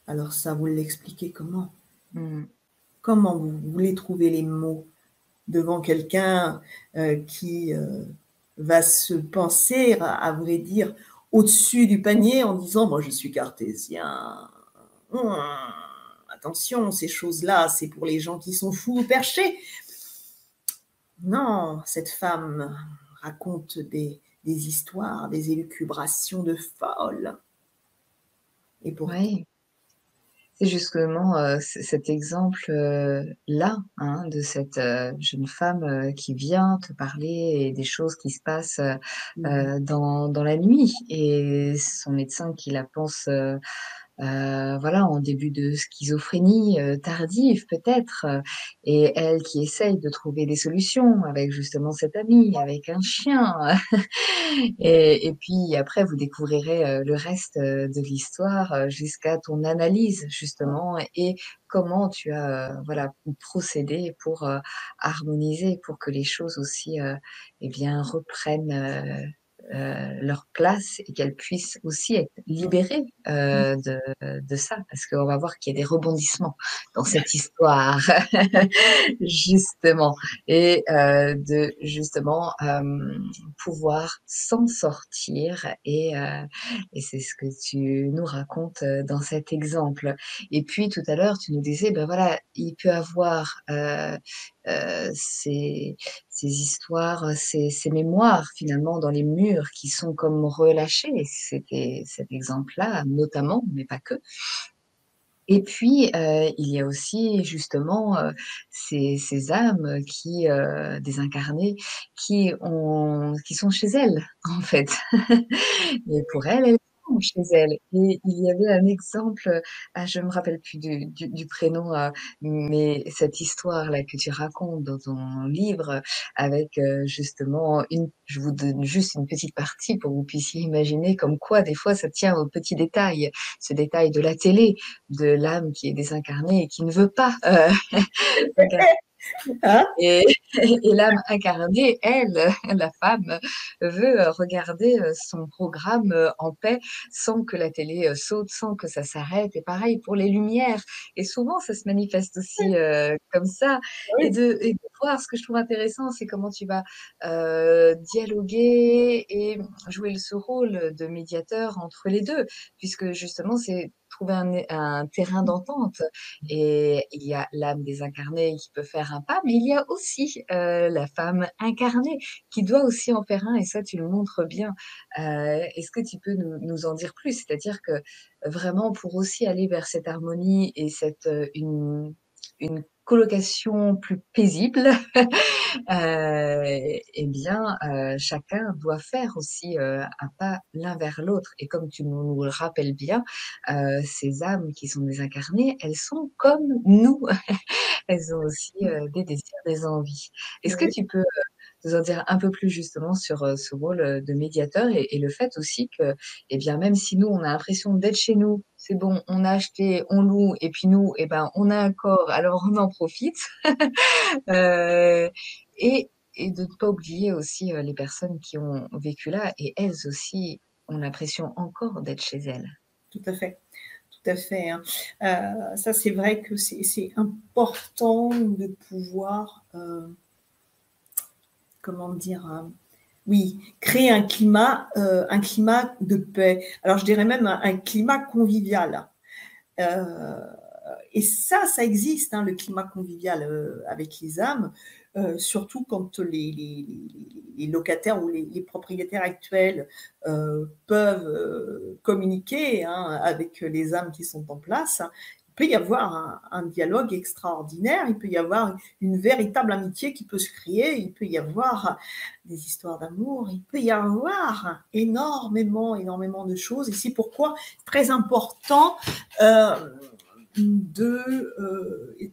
Alors ça, vous l'expliquez comment? Mmh. Comment vous voulez trouver les mots devant quelqu'un, qui, va se penser, à vrai dire, au-dessus du panier en disant: «Moi, je suis cartésien». Mmh, attention, ces choses-là, c'est pour les gens qui sont fous ou perchés. Non, cette femme raconte des histoires, des élucubrations de folle et pourtant Oui. C'est justement, cet exemple, là, hein, de cette, jeune femme, qui vient te parler et des choses qui se passent, mmh dans la nuit et son médecin qui la pense, voilà, en début de schizophrénie, tardive peut-être, et elle qui essaye de trouver des solutions avec justement cette amie, avec un chien. Et puis après vous découvrirez, le reste, de l'histoire, jusqu'à ton analyse justement et comment tu as, voilà, procédé pour, harmoniser, pour que les choses aussi, et bien reprennent, leur place et qu'elles puissent aussi être libérées, de ça, parce qu'on va voir qu'il y a des rebondissements dans cette histoire, justement, et de justement pouvoir s'en sortir, et c'est ce que tu nous racontes dans cet exemple. Et puis tout à l'heure, tu nous disais, ben voilà, il peut avoir ces, ces histoires, ces mémoires finalement dans les murs qui sont comme relâchés. C'était cet exemple-là, notamment, mais pas que. Et puis, il y a aussi justement, ces âmes qui, désincarnées, qui sont chez elles, en fait. Et pour elles, elles sont chez elles. Et il y avait un exemple, ah, je me rappelle plus du prénom, mais cette histoire-là que tu racontes dans ton livre avec, justement je vous donne juste une petite partie pour que vous puissiez imaginer comme quoi des fois ça tient aux petits détails. Ce détail de la télé, de l'âme qui est désincarnée et qui ne veut pas, regarder Hein? et et l'âme incarnée, elle, la femme, veut, regarder, son programme, en paix, sans que la télé, saute, sans que ça s'arrête, et pareil pour les lumières, et souvent ça se manifeste aussi, comme ça, Oui, et de voir ce que je trouve intéressant, c'est comment tu vas, dialoguer et jouer ce rôle de médiateur entre les 2, puisque justement c'est trouver un terrain d'entente. Et il y a l'âme désincarnée qui peut faire un pas, mais il y a aussi, la femme incarnée qui doit aussi en faire un, et ça tu le montres bien. Est-ce que tu peux nous en dire plus? C'est-à-dire que, vraiment pour aussi aller vers cette harmonie et cette, une colocation plus paisible, et bien, chacun doit faire aussi, un pas l'un vers l'autre, et comme tu nous le rappelles bien, ces âmes qui sont désincarnées, elles sont comme nous. Elles ont aussi, des désirs, des envies. Est-ce que oui. tu peux, nous en dire un peu plus justement sur, ce rôle, de médiateur, et le fait aussi que, eh bien, même si nous, on a l'impression d'être chez nous, c'est bon, on a acheté, on loue, et puis nous, eh ben, on a un corps, alors on en profite. Heu et de ne pas oublier aussi, les personnes qui ont vécu là, et elles aussi ont l'impression encore d'être chez elles. Tout à fait, tout à fait, hein. Ça, c'est vrai que c'est important de pouvoir, comment dire? Oui, créer un climat de paix. Alors je dirais même un climat convivial. Heu et ça existe, hein, le climat convivial, avec les âmes, surtout quand les locataires ou les propriétaires actuels, peuvent, communiquer, hein, avec les âmes qui sont en place. Il peut y avoir un dialogue extraordinaire, il peut y avoir une véritable amitié qui peut se créer, il peut y avoir des histoires d'amour, il peut y avoir énormément, énormément de choses, et c'est pourquoi très important,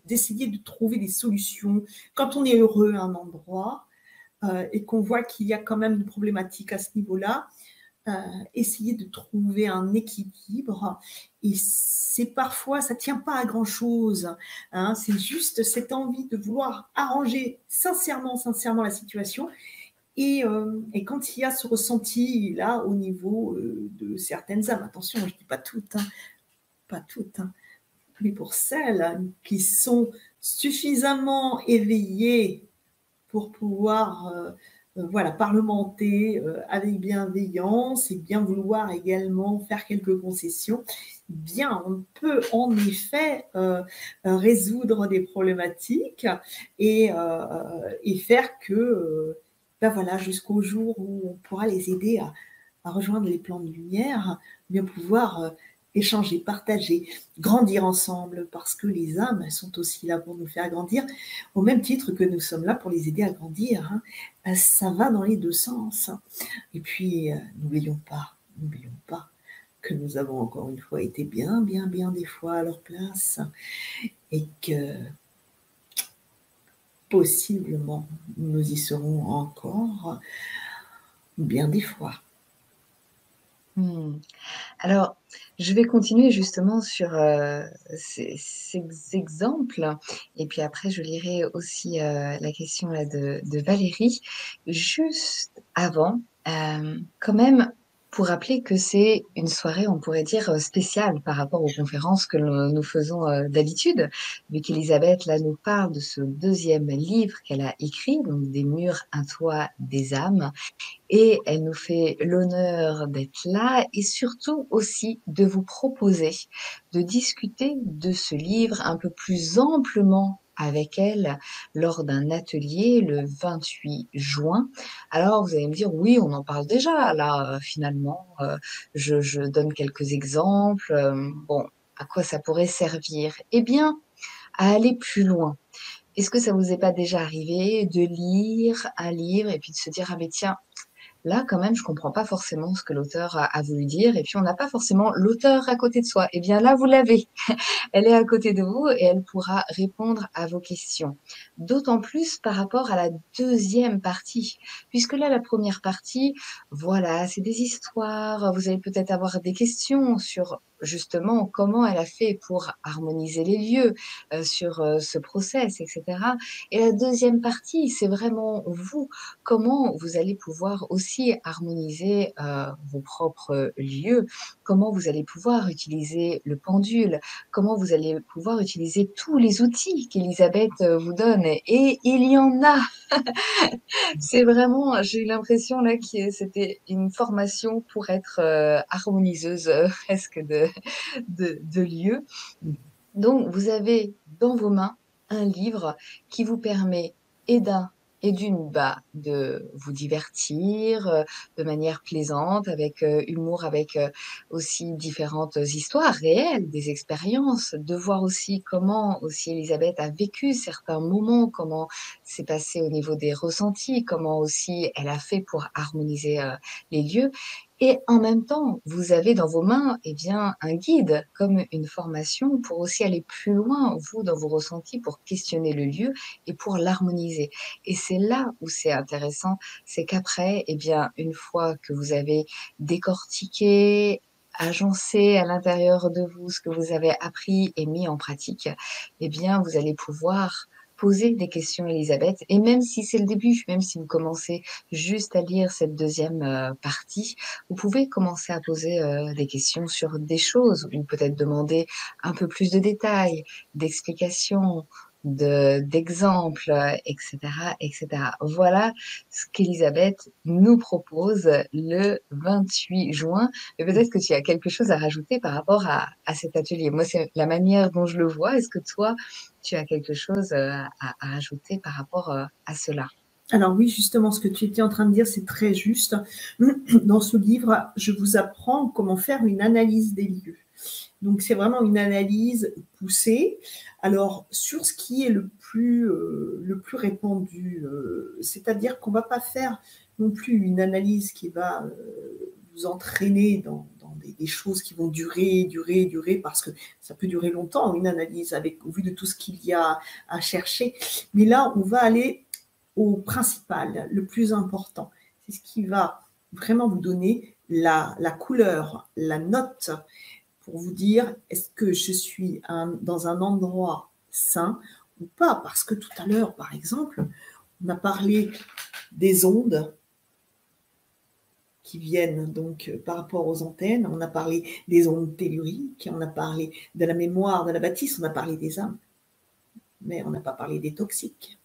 d'essayer de trouver des solutions. Quand on est heureux à un endroit, et qu'on voit qu'il y a quand même une problématique à ce niveau-là, euh, essayer de trouver un équilibre. Et c'est parfois, ça ne tient pas à grand-chose, hein, c'est juste cette envie de vouloir arranger sincèrement, sincèrement la situation. Et quand il y a ce ressenti là au niveau, de certaines âmes, attention, je ne dis pas toutes, hein, pas toutes, hein, mais pour celles qui sont suffisamment éveillées pour pouvoir, voilà, parlementer, avec bienveillance et bien vouloir également faire quelques concessions, bien, on peut en effet, résoudre des problématiques, et faire que, ben voilà, jusqu'au jour où on pourra les aider à rejoindre les plans de lumière, bien pouvoir, échanger, partager, grandir ensemble, parce que les âmes, elles sont aussi là pour nous faire grandir, au même titre que nous sommes là pour les aider à grandir, hein. Ça va dans les deux sens. Et puis, n'oublions pas que nous avons encore une fois été bien, bien, bien des fois à leur place, et que possiblement nous y serons encore bien des fois. Mmh. Alors, je vais continuer justement sur, ces exemples, et puis après je lirai aussi, la question là de Valérie. Juste avant, quand même, pour rappeler que c'est une soirée, on pourrait dire, spéciale par rapport aux conférences que nous faisons d'habitude, vu qu'Elisabeth, là, nous parle de ce deuxième livre qu'elle a écrit, donc Des murs, un toit, des âmes. Et elle nous fait l'honneur d'être là et surtout aussi de vous proposer de discuter de ce livre un peu plus amplement avec elle lors d'un atelier le 28 juin. Alors vous allez me dire, oui, on en parle déjà là, finalement. Je donne quelques exemples. Bon, à quoi ça pourrait servir? Eh bien, à aller plus loin. Est-ce que ça vous est pas déjà arrivé de lire un livre et puis de se dire, ah mais tiens, là, quand même, je comprends pas forcément ce que l'auteur a voulu dire et puis on n'a pas forcément l'auteur à côté de soi. Eh bien là, vous l'avez. Elle est à côté de vous et elle pourra répondre à vos questions. D'autant plus par rapport à la deuxième partie, puisque là, la première partie, voilà, c'est des histoires. Vous allez peut-être avoir des questions sur justement comment elle a fait pour harmoniser les lieux, sur ce process, etc. Et la deuxième partie, c'est vraiment vous, comment vous allez pouvoir aussi harmoniser vos propres lieux, comment vous allez pouvoir utiliser le pendule, comment vous allez pouvoir utiliser tous les outils qu'Elisabeth vous donne. Et il y en a. C'est vraiment, j'ai eu l'impression là que c'était une formation pour être harmoniseuse presque de lieux. Donc, vous avez dans vos mains un livre qui vous permet et d'un et d'une de vous divertir de manière plaisante, avec humour, avec aussi différentes histoires réelles, des expériences, de voir aussi comment aussi Elisabeth a vécu certains moments, comment c'est passé au niveau des ressentis, comment aussi elle a fait pour harmoniser les lieux. Et en même temps, vous avez dans vos mains, eh bien, un guide, comme une formation pour aussi aller plus loin, vous, dans vos ressentis, pour questionner le lieu et pour l'harmoniser. Et c'est là où c'est intéressant, c'est qu'après, eh bien, une fois que vous avez décortiqué, agencé à l'intérieur de vous ce que vous avez appris et mis en pratique, eh bien, vous allez pouvoir poser des questions à Elisabeth. Et même si c'est le début, même si vous commencez juste à lire cette deuxième partie, vous pouvez commencer à poser des questions sur des choses ou peut-être demander un peu plus de détails, d'explications, d'exemples, etc., etc. Voilà ce qu'Elisabeth nous propose le 28 juin. Mais peut-être que tu as quelque chose à rajouter par rapport à cet atelier. Moi, c'est la manière dont je le vois. Est-ce que toi, tu as quelque chose à rajouter par rapport à cela? Alors oui, justement, ce que tu étais en train de dire, c'est très juste. Dans ce livre, je vous apprends comment faire une analyse des lieux. Donc, c'est vraiment une analyse poussée. Alors, sur ce qui est le plus répandu, c'est-à-dire qu'on ne va pas faire non plus une analyse qui va vous entraîner dans des choses qui vont durer, parce que ça peut durer longtemps, une analyse, avec, au vu de tout ce qu'il y a à chercher. Mais là, on va aller au principal, le plus important. C'est ce qui va vraiment vous donner la couleur, la note, pour vous dire est-ce que je suis dans un endroit sain ou pas. Parce que tout à l'heure, par exemple, on a parlé des ondes qui viennent donc par rapport aux antennes, on a parlé des ondes telluriques, on a parlé de la mémoire, de la bâtisse, on a parlé des âmes, mais on n'a pas parlé des toxiques.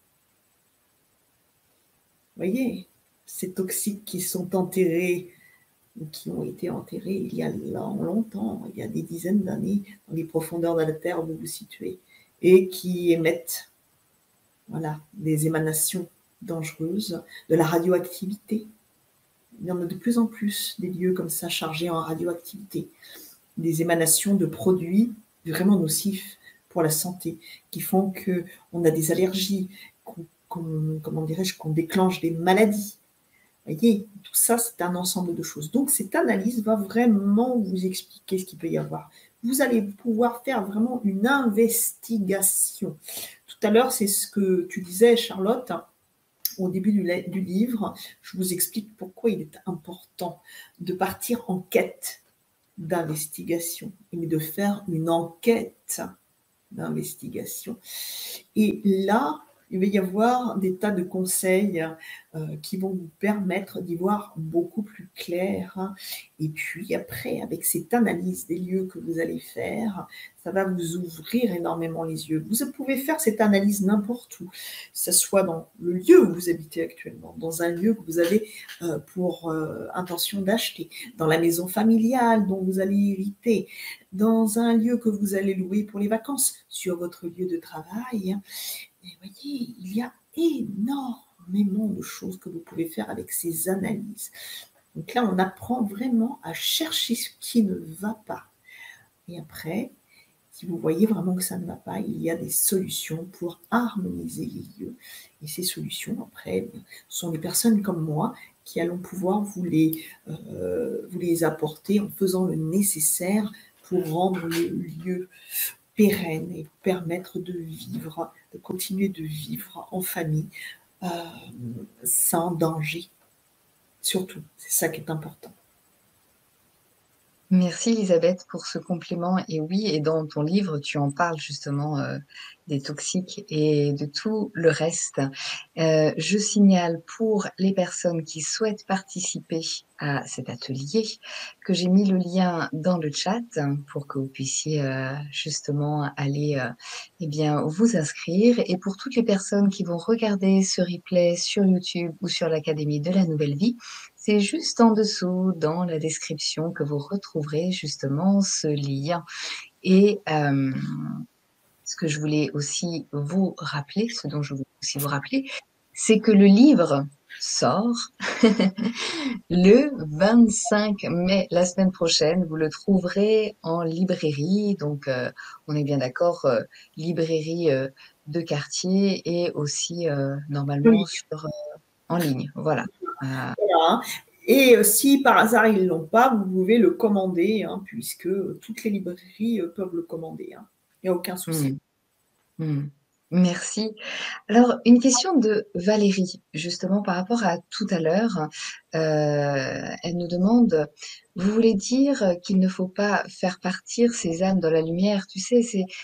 Vous voyez, ces toxiques qui sont enterrés ou qui ont été enterrés il y a longtemps, il y a des dizaines d'années, dans les profondeurs de la Terre où vous vous situez, et qui émettent voilà, des émanations dangereuses, de la radioactivité. Il y en a de plus en plus des lieux comme ça chargés en radioactivité, des émanations de produits vraiment nocifs pour la santé, qui font qu'on a des allergies, comment dirais-je, qu'on déclenche des maladies. Vous voyez, tout ça, c'est un ensemble de choses. Donc, cette analyse va vraiment vous expliquer ce qu'il peut y avoir. Vous allez pouvoir faire vraiment une investigation. Tout à l'heure, c'est ce que tu disais, Charlotte, au début du livre. Je vous explique pourquoi il est important de partir en quête d'investigation et de faire une enquête d'investigation. Et là, il va y avoir des tas de conseils qui vont vous permettre d'y voir beaucoup plus clair, hein. Et puis après, avec cette analyse des lieux que vous allez faire, ça va vous ouvrir énormément les yeux. Vous pouvez faire cette analyse n'importe où, que ce soit dans le lieu où vous habitez actuellement, dans un lieu que vous avez pour intention d'acheter, dans la maison familiale dont vous allez hériter, dans un lieu que vous allez louer pour les vacances, sur votre lieu de travail. Et voyez, il y a énormément de choses que vous pouvez faire avec ces analyses. Donc là, on apprend vraiment à chercher ce qui ne va pas. Et après, si vous voyez vraiment que ça ne va pas, il y a des solutions pour harmoniser les lieux. Et ces solutions, après, sont des personnes comme moi qui allons pouvoir vous les apporter en faisant le nécessaire pour rendre le lieu pérenne et vous permettre de vivre, de continuer de vivre en famille sans danger. Surtout, c'est ça qui est important. Merci Elisabeth pour ce compliment. Et oui, et dans ton livre, tu en parles justement des toxiques et de tout le reste. Je signale pour les personnes qui souhaitent participer à cet atelier que j'ai mis le lien dans le chat pour que vous puissiez justement aller eh bien, vous inscrire. Et pour toutes les personnes qui vont regarder ce replay sur YouTube ou sur l'Académie de la Nouvelle Vie, c'est juste en dessous dans la description que vous retrouverez justement ce lien. Et ce que je voulais aussi vous rappeler, ce dont je voulais aussi vous rappeler, c'est que le livre sort le 25 mai, la semaine prochaine. Vous le trouverez en librairie. Donc, on est bien d'accord, librairie de quartier et aussi normalement Oui. sur, en ligne. Voilà. Voilà. Et si par hasard ils ne l'ont pas, vous pouvez le commander, hein, puisque toutes les librairies peuvent le commander, hein. Il n'y a aucun souci. Hmm. Hmm. Merci. Alors, une question de Valérie, justement par rapport à tout à l'heure. Elle nous demande, vous voulez dire qu'il ne faut pas faire partir ces âmes dans la lumière, tu sais,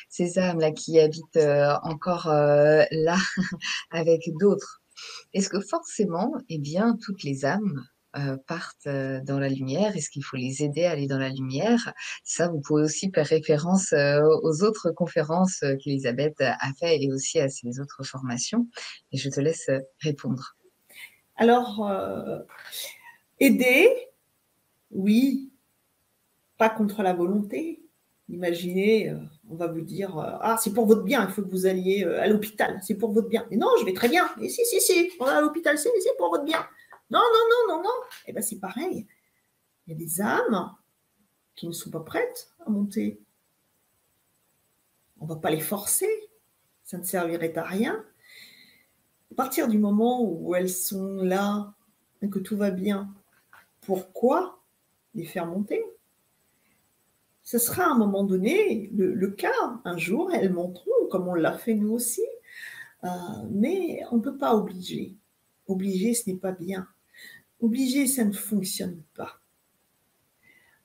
ces âmes-là qui habitent encore là avec d'autres. Est-ce que forcément, eh bien, toutes les âmes partent dans la lumière? Est-ce qu'il faut les aider à aller dans la lumière? Ça, vous pouvez aussi faire référence aux autres conférences qu'Elisabeth a fait et aussi à ses autres formations. Et je te laisse répondre. Alors, aider, oui, pas contre la volonté. Imaginez, on va vous dire, ah, c'est pour votre bien, il faut que vous alliez à l'hôpital, c'est pour votre bien. Mais non, je vais très bien. Et si, on va à l'hôpital, c'est pour votre bien. Non, non, non, non, non. Eh bien, c'est pareil. Il y a des âmes qui ne sont pas prêtes à monter. On ne va pas les forcer. Ça ne servirait à rien. À partir du moment où elles sont là et que tout va bien, pourquoi les faire monter? Ce sera à un moment donné le cas. Un jour, elles monteront, comme on l'a fait nous aussi. Mais on ne peut pas obliger. Obliger, ce n'est pas bien. Obliger, ça ne fonctionne pas.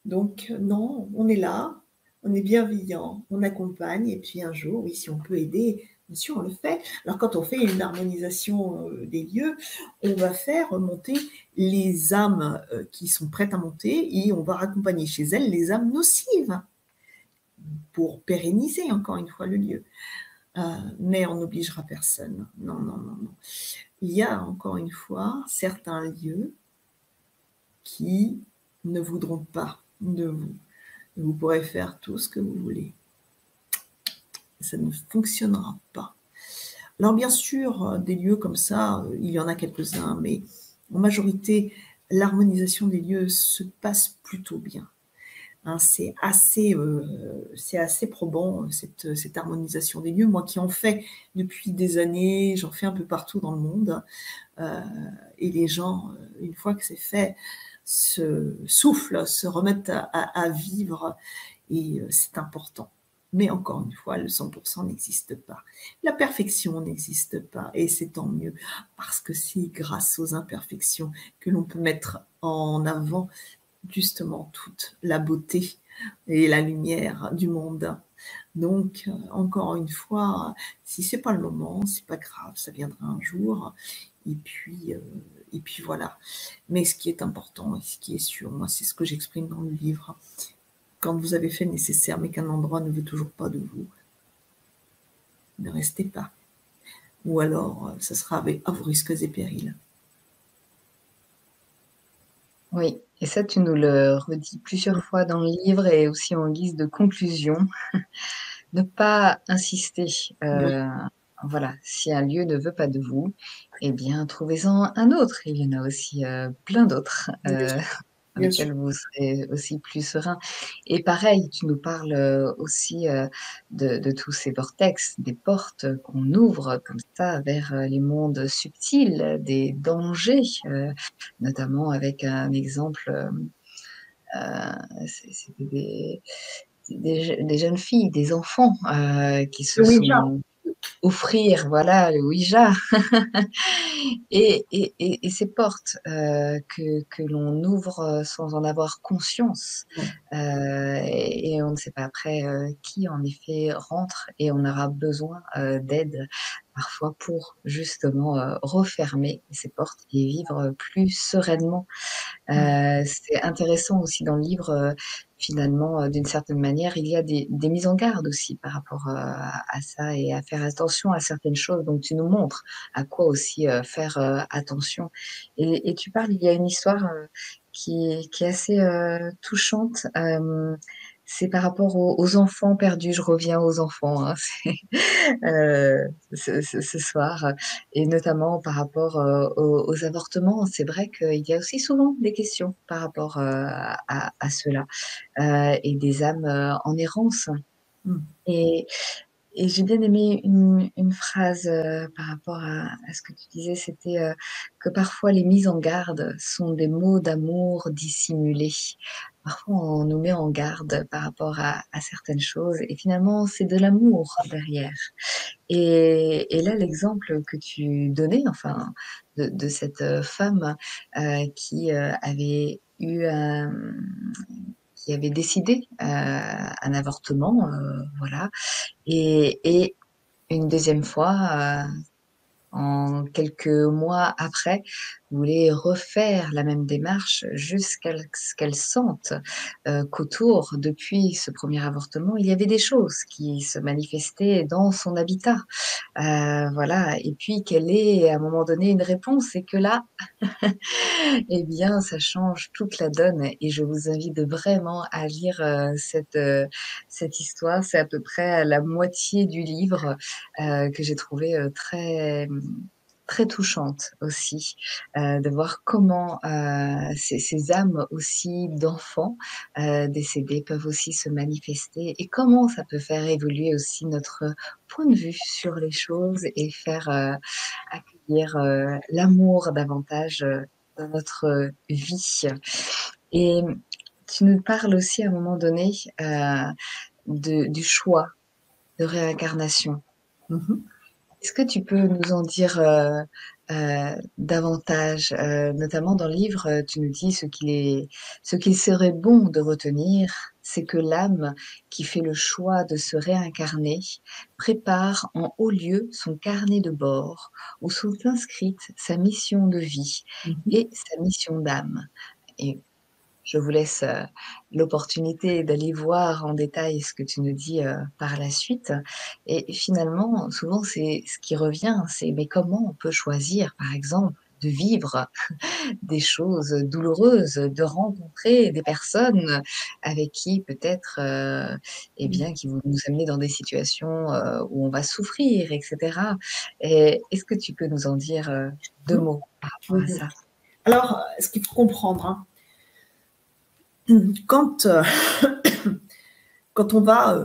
Donc, non, on est là, on est bienveillant, on accompagne, et puis un jour, oui, si on peut aider, bien sûr, on le fait. Alors, quand on fait une harmonisation des lieux, on va faire monter les âmes qui sont prêtes à monter, et on va raccompagner chez elles les âmes nocives pour pérenniser, encore une fois, le lieu. Mais on n'obligera personne. Non, non, non, non. Il y a, encore une fois, certains lieux qui ne voudront pas de vous. Vous pourrez faire tout ce que vous voulez. Ça ne fonctionnera pas. Alors bien sûr, des lieux comme ça, il y en a quelques-uns, mais en majorité, l'harmonisation des lieux se passe plutôt bien. Hein, c'est assez probant, cette harmonisation des lieux. Moi qui en fais depuis des années, j'en fais un peu partout dans le monde. Et les gens, une fois que c'est fait, se soufflent, se remettent à vivre. Et c'est important. Mais encore une fois, le 100% n'existe pas. La perfection n'existe pas. Et c'est tant mieux. Parce que c'est grâce aux imperfections que l'on peut mettre en avant justement toute la beauté et la lumière du monde. Donc, encore une fois, si c'est pas le moment, c'est pas grave, ça viendra un jour. Et puis voilà. Mais ce qui est important et ce qui est sûr, moi, c'est ce que j'exprime dans le livre. Quand vous avez fait le nécessaire, mais qu'un endroit ne veut toujours pas de vous, ne restez pas. Ou alors, ça sera à vos risques et périls. Oui, et ça, tu nous le redis plusieurs fois dans le livre et aussi en guise de conclusion. Ne pas insister, Oui, voilà, si un lieu ne veut pas de vous, eh bien, trouvez-en un autre. Il y en a aussi, plein d'autres, bien sûr, dans bien sûr. lesquels vous serez aussi plus serein. Et pareil, tu nous parles, aussi, de tous ces vortex, des portes qu'on ouvre comme ça vers, les mondes subtils, des dangers, notamment avec un exemple, c'était des jeunes filles, des enfants, qui se Le Ouija. sont offrir, voilà, le Ouija et ces portes, que l'on ouvre, sans en avoir conscience, et on ne sait pas après, qui en effet rentre et on aura besoin, d'aide parfois pour justement, refermer ces portes et vivre plus sereinement. C'est intéressant aussi dans le livre, finalement, d'une certaine manière, il y a des mises en garde aussi par rapport, à ça et à faire attention à certaines choses. Donc tu nous montres à quoi aussi, faire, attention et tu parles, il y a une histoire, qui est assez, touchante, c'est par rapport aux enfants perdus. Je reviens aux enfants, hein, c'est, ce soir, et notamment par rapport, aux avortements. C'est vrai qu'il y a aussi souvent des questions par rapport, à cela, et des âmes, en errance Mmh. et j'ai bien aimé une phrase, par rapport à ce que tu disais, c'était, que parfois les mises en garde sont des mots d'amour dissimulés. Parfois on nous met en garde par rapport à certaines choses et finalement c'est de l'amour derrière. Et là, l'exemple que tu donnais, enfin, de cette, femme, qui, avait eu qui avait décidé, un avortement, voilà et une deuxième fois, en quelques mois après, voulait refaire la même démarche jusqu'à ce qu'elle sente, qu'autour, depuis ce premier avortement, il y avait des choses qui se manifestaient dans son habitat. Voilà et puis qu'elle ait à un moment donné une réponse et que là, eh bien, ça change toute la donne et je vous invite vraiment à lire, cette histoire. C'est à peu près à la moitié du livre, que j'ai trouvé, très touchante aussi, de voir comment, ces âmes aussi d'enfants, décédés peuvent aussi se manifester et comment ça peut faire évoluer aussi notre point de vue sur les choses et faire, accueillir, l'amour davantage, dans notre, vie et tu nous parles aussi à un moment donné, de du choix de réincarnation. Mmh. Est-ce que tu peux nous en dire, davantage? Notamment dans le livre, tu nous dis ce qu'il serait bon de retenir, c'est que l'âme qui fait le choix de se réincarner prépare en haut lieu son carnet de bord où sont inscrites sa mission de vie Mmh. et sa mission d'âme et je vous laisse, l'opportunité d'aller voir en détail ce que tu nous dis, par la suite et finalement, souvent, c'est ce qui revient, c'est: mais comment on peut choisir, par exemple, de vivre des choses douloureuses, de rencontrer des personnes avec qui peut-être, eh Mmh. bien, qui vont nous amener dans des situations, où on va souffrir et cetera et est-ce que tu peux nous en dire, 2 Mmh. mots par rapport à Mmh. ça? Alors, ce qu'il faut comprendre, hein, quand, quand on va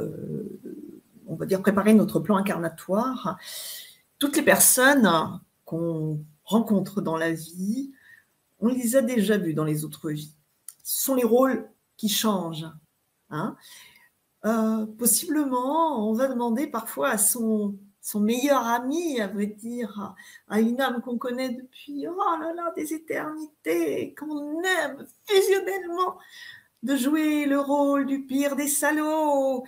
dire préparer notre plan incarnatoire, toutes les personnes qu'on rencontre dans la vie, on les a déjà vues dans les autres vies. Ce sont les rôles qui changent, hein. Possiblement, on va demander parfois à son meilleur ami, à vrai dire, à une âme qu'on connaît depuis, oh là là, des éternités, qu'on aime fusionnellement, de jouer le rôle du pire des salauds.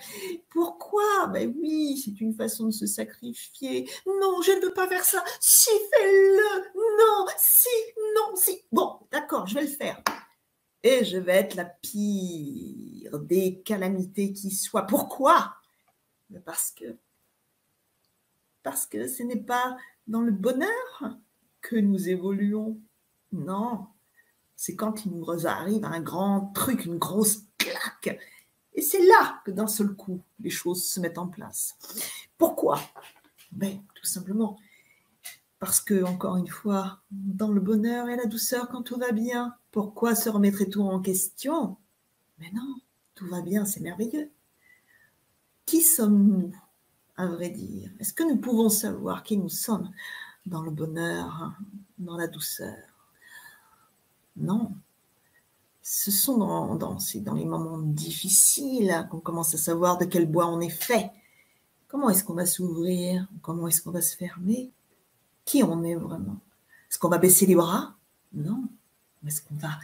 Pourquoi? Ben oui, c'est une façon de se sacrifier. Non, je ne veux pas faire ça. Si, fais-le. Non, si, non, si. Bon, d'accord, je vais le faire. Et je vais être la pire des calamités qui soient. Pourquoi? Parce que ce n'est pas dans le bonheur que nous évoluons. Non, c'est quand il nous arrive un grand truc, une grosse claque. Et c'est là que d'un seul coup, les choses se mettent en place. Pourquoi? Ben, tout simplement parce que, encore une fois, dans le bonheur et la douceur, quand tout va bien, pourquoi se remettrait-on en question? Mais non, tout va bien, c'est merveilleux. Qui sommes-nous, à vrai dire? Est-ce que nous pouvons savoir qui nous sommes dans le bonheur, dans la douceur? Non. Ce sont dans les moments difficiles qu'on commence à savoir de quel bois on est fait. Comment est-ce qu'on va s'ouvrir? Comment est-ce qu'on va se fermer? Qui on est vraiment? Est-ce qu'on va baisser les bras? Non. Est-ce qu'on va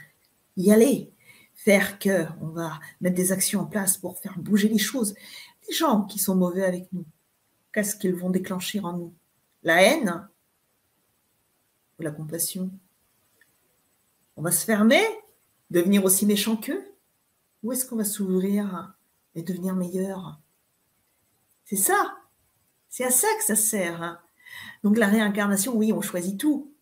y aller? Faire que, on va mettre des actions en place pour faire bouger les choses. Les gens qui sont mauvais avec nous, qu'est-ce qu'ils vont déclencher en nous? La haine ou la compassion? On va se fermer? Devenir aussi méchant qu'eux? Ou est-ce qu'on va s'ouvrir et devenir meilleur? C'est ça. C'est à ça que ça sert. Donc la réincarnation, oui, on choisit tout.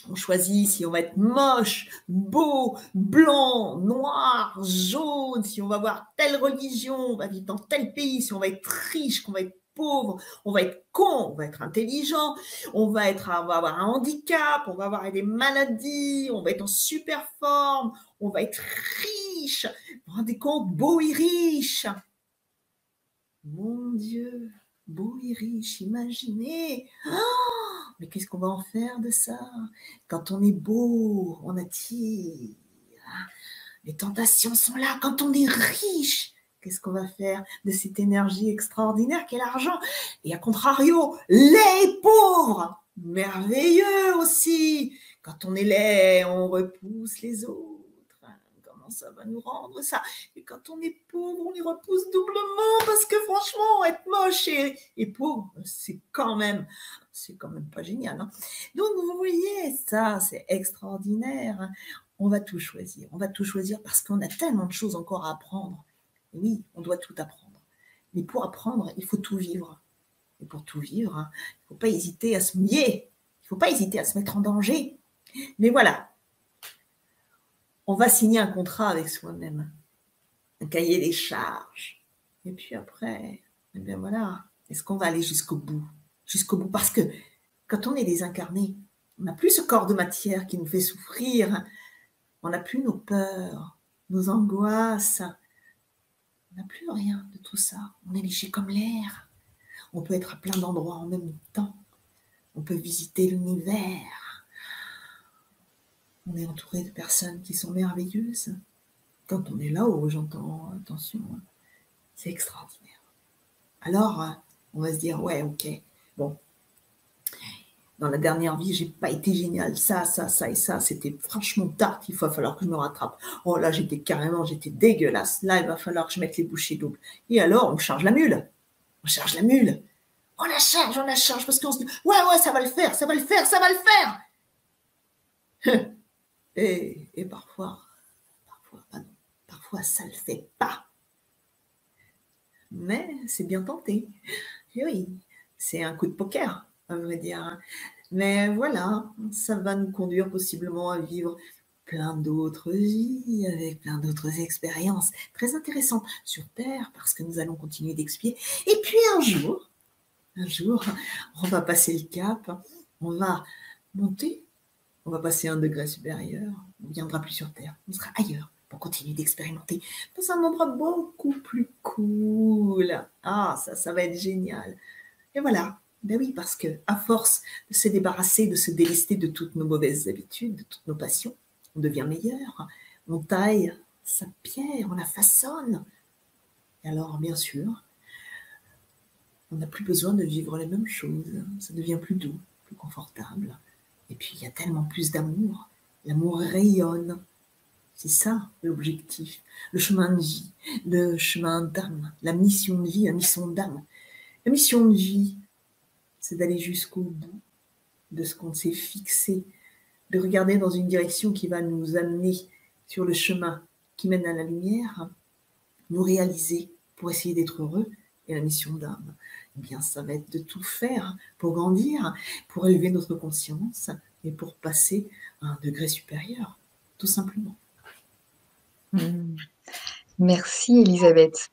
On choisit si on va être moche, beau, blanc, noir, jaune, si on va avoir telle religion, on va vivre dans tel pays, si on va être riche, qu'on va être pauvre, on va être con, on va être intelligent, on va avoir un handicap, on va avoir des maladies, on va être en super forme, on va être riche. Vous vous rendez compte, beau et riche. Mon Dieu, beau et riche, imaginez. Mais qu'est-ce qu'on va en faire de ça? Quand on est beau, on attire. Les tentations sont là. Quand on est riche, qu'est-ce qu'on va faire de cette énergie extraordinaire qu'est l'argent? Et à contrario, les pauvres, merveilleux aussi. Quand on est laid, on repousse les autres. Comment ça va nous rendre ça? Et quand on est pauvre, on les repousse doublement parce que franchement, être moche et pauvre, c'est quand même pas génial. Hein. Donc, vous voyez, ça, c'est extraordinaire. On va tout choisir. On va tout choisir parce qu'on a tellement de choses encore à apprendre. Et oui, on doit tout apprendre. Mais pour apprendre, il faut tout vivre. Et pour tout vivre, il ne faut pas hésiter à se mouiller. Il ne faut pas hésiter à se mettre en danger. Mais voilà, on va signer un contrat avec soi-même, un cahier des charges. Et puis après, eh bien voilà, est-ce qu'on va aller jusqu'au bout? Jusqu'au bout. Parce que quand on est désincarné, on n'a plus ce corps de matière qui nous fait souffrir. On n'a plus nos peurs, nos angoisses. On n'a plus rien de tout ça. On est léger comme l'air. On peut être à plein d'endroits en même temps. On peut visiter l'univers. On est entouré de personnes qui sont merveilleuses. Quand on est là-haut, j'entends, attention, c'est extraordinaire. Alors, on va se dire, ouais, ok, bon, dans la dernière vie, j'ai pas été génial. Ça et ça, c'était franchement dark. Il va falloir que je me rattrape. Oh là, j'étais dégueulasse. Là, il va falloir que je mette les bouchées doubles. Et alors, on charge la mule. On charge la mule. On la charge, parce qu'on se dit, ouais, ça va le faire, ça va le faire, ça va le faire. Et parfois, bah non, parfois, ça le fait pas. Mais c'est bien tenté. Et oui, c'est un coup de poker, à vrai dire. Mais voilà, ça va nous conduire possiblement à vivre plein d'autres vies, avec plein d'autres expériences très intéressantes sur Terre, parce que nous allons continuer d'expier. Et puis un jour, on va passer le cap, on va monter, on va passer à un degré supérieur, on ne viendra plus sur Terre, on sera ailleurs pour continuer d'expérimenter dans un endroit beaucoup plus cool. Ah, ça va être génial. Et voilà. Ben oui, parce que à force de se débarrasser, de se délester de toutes nos mauvaises habitudes, de toutes nos passions, on devient meilleur. On taille sa pierre, on la façonne. Et alors, bien sûr, on n'a plus besoin de vivre les mêmes choses. Ça devient plus doux, plus confortable. Et puis, il y a tellement plus d'amour. L'amour rayonne. C'est ça l'objectif, le chemin de vie, le chemin d'âme, la mission de vie, la mission d'âme. La mission de vie, c'est d'aller jusqu'au bout de ce qu'on s'est fixé, de regarder dans une direction qui va nous amener sur le chemin qui mène à la lumière, nous réaliser pour essayer d'être heureux. Et la mission d'âme, eh bien, ça va être de tout faire pour grandir, pour élever notre conscience et pour passer à un degré supérieur, tout simplement. Mmh. Merci Elisabeth.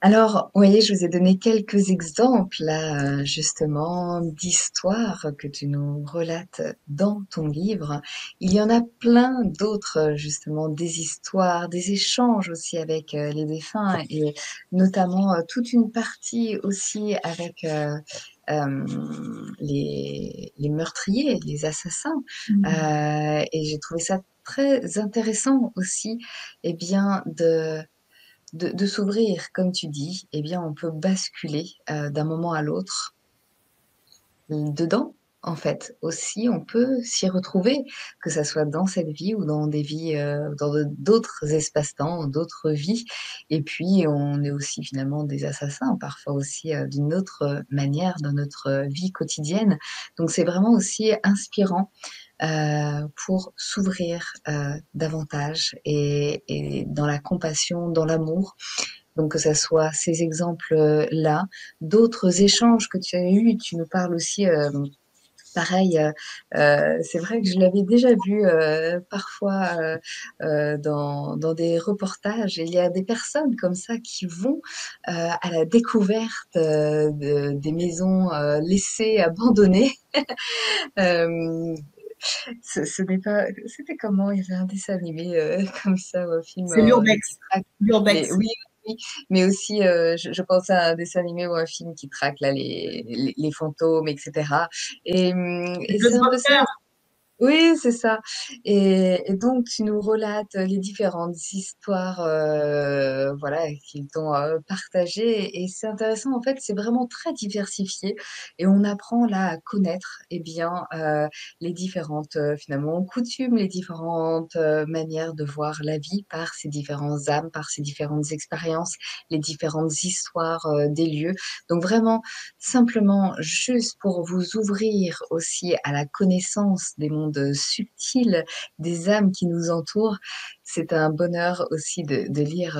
Alors, vous voyez, je vous ai donné quelques exemples là, justement, d'histoires que tu nous relates dans ton livre. Il y en a plein d'autres, justement, des histoires, des échanges aussi avec les défunts et notamment toute une partie aussi avec les meurtriers, les assassins. Et j'ai trouvé ça très intéressant aussi, eh bien, de s'ouvrir, comme tu dis, eh bien, on peut basculer d'un moment à l'autre dedans. En fait, aussi, on peut s'y retrouver, que ça soit dans cette vie ou dans des vies, d'autres espaces-temps, d'autres vies. Et puis, on est aussi finalement des assassins, parfois aussi d'une autre manière dans notre vie quotidienne. Donc, c'est vraiment aussi inspirant pour s'ouvrir davantage et dans la compassion, dans l'amour. Donc que ça soit ces exemples-là, d'autres échanges que tu as eus, tu nous parles aussi, pareil, c'est vrai que je l'avais déjà vu parfois dans des reportages. Il y a des personnes comme ça qui vont à la découverte des maisons laissées, abandonnées. Euh, ce n'est pas. C'était comment? Il y avait un dessin animé comme ça, ou un film C'est qui l'urbex. traque L'urbex. oui, oui, mais aussi, je pense à un dessin animé ou un film qui traque là les fantômes, et cetera. Et c'est un peu ça. Ghostbusters. Oui, c'est ça. Et donc, tu nous relates les différentes histoires, voilà, qu'ils t'ont partagées. Et c'est intéressant, en fait, c'est vraiment très diversifié. Et on apprend là à connaître, eh bien, les différentes, finalement, coutumes, les différentes manières de voir la vie par ces différentes âmes, par ces différentes expériences, les différentes histoires des lieux. Donc, vraiment, simplement, juste pour vous ouvrir aussi à la connaissance des mondes subtils, des âmes qui nous entourent, c'est un bonheur aussi de lire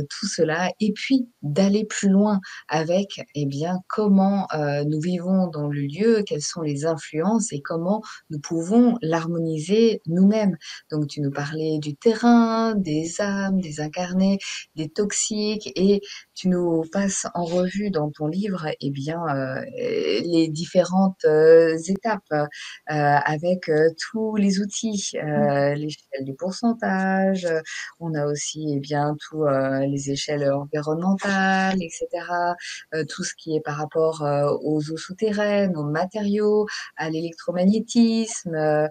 tout cela et puis d'aller plus loin avec, eh bien, comment nous vivons dans le lieu, quelles sont les influences et comment nous pouvons l'harmoniser nous-mêmes. Donc, tu nous parlais du terrain, des âmes, des incarnés, des toxiques et tu nous passes en revue dans ton livre, eh bien, les différentes étapes avec tous les outils, l'échelle du pourcentage, on a aussi, eh bien, tous les échelles environnementales, etc. Tout ce qui est par rapport aux eaux souterraines, aux matériaux, à l'électromagnétisme,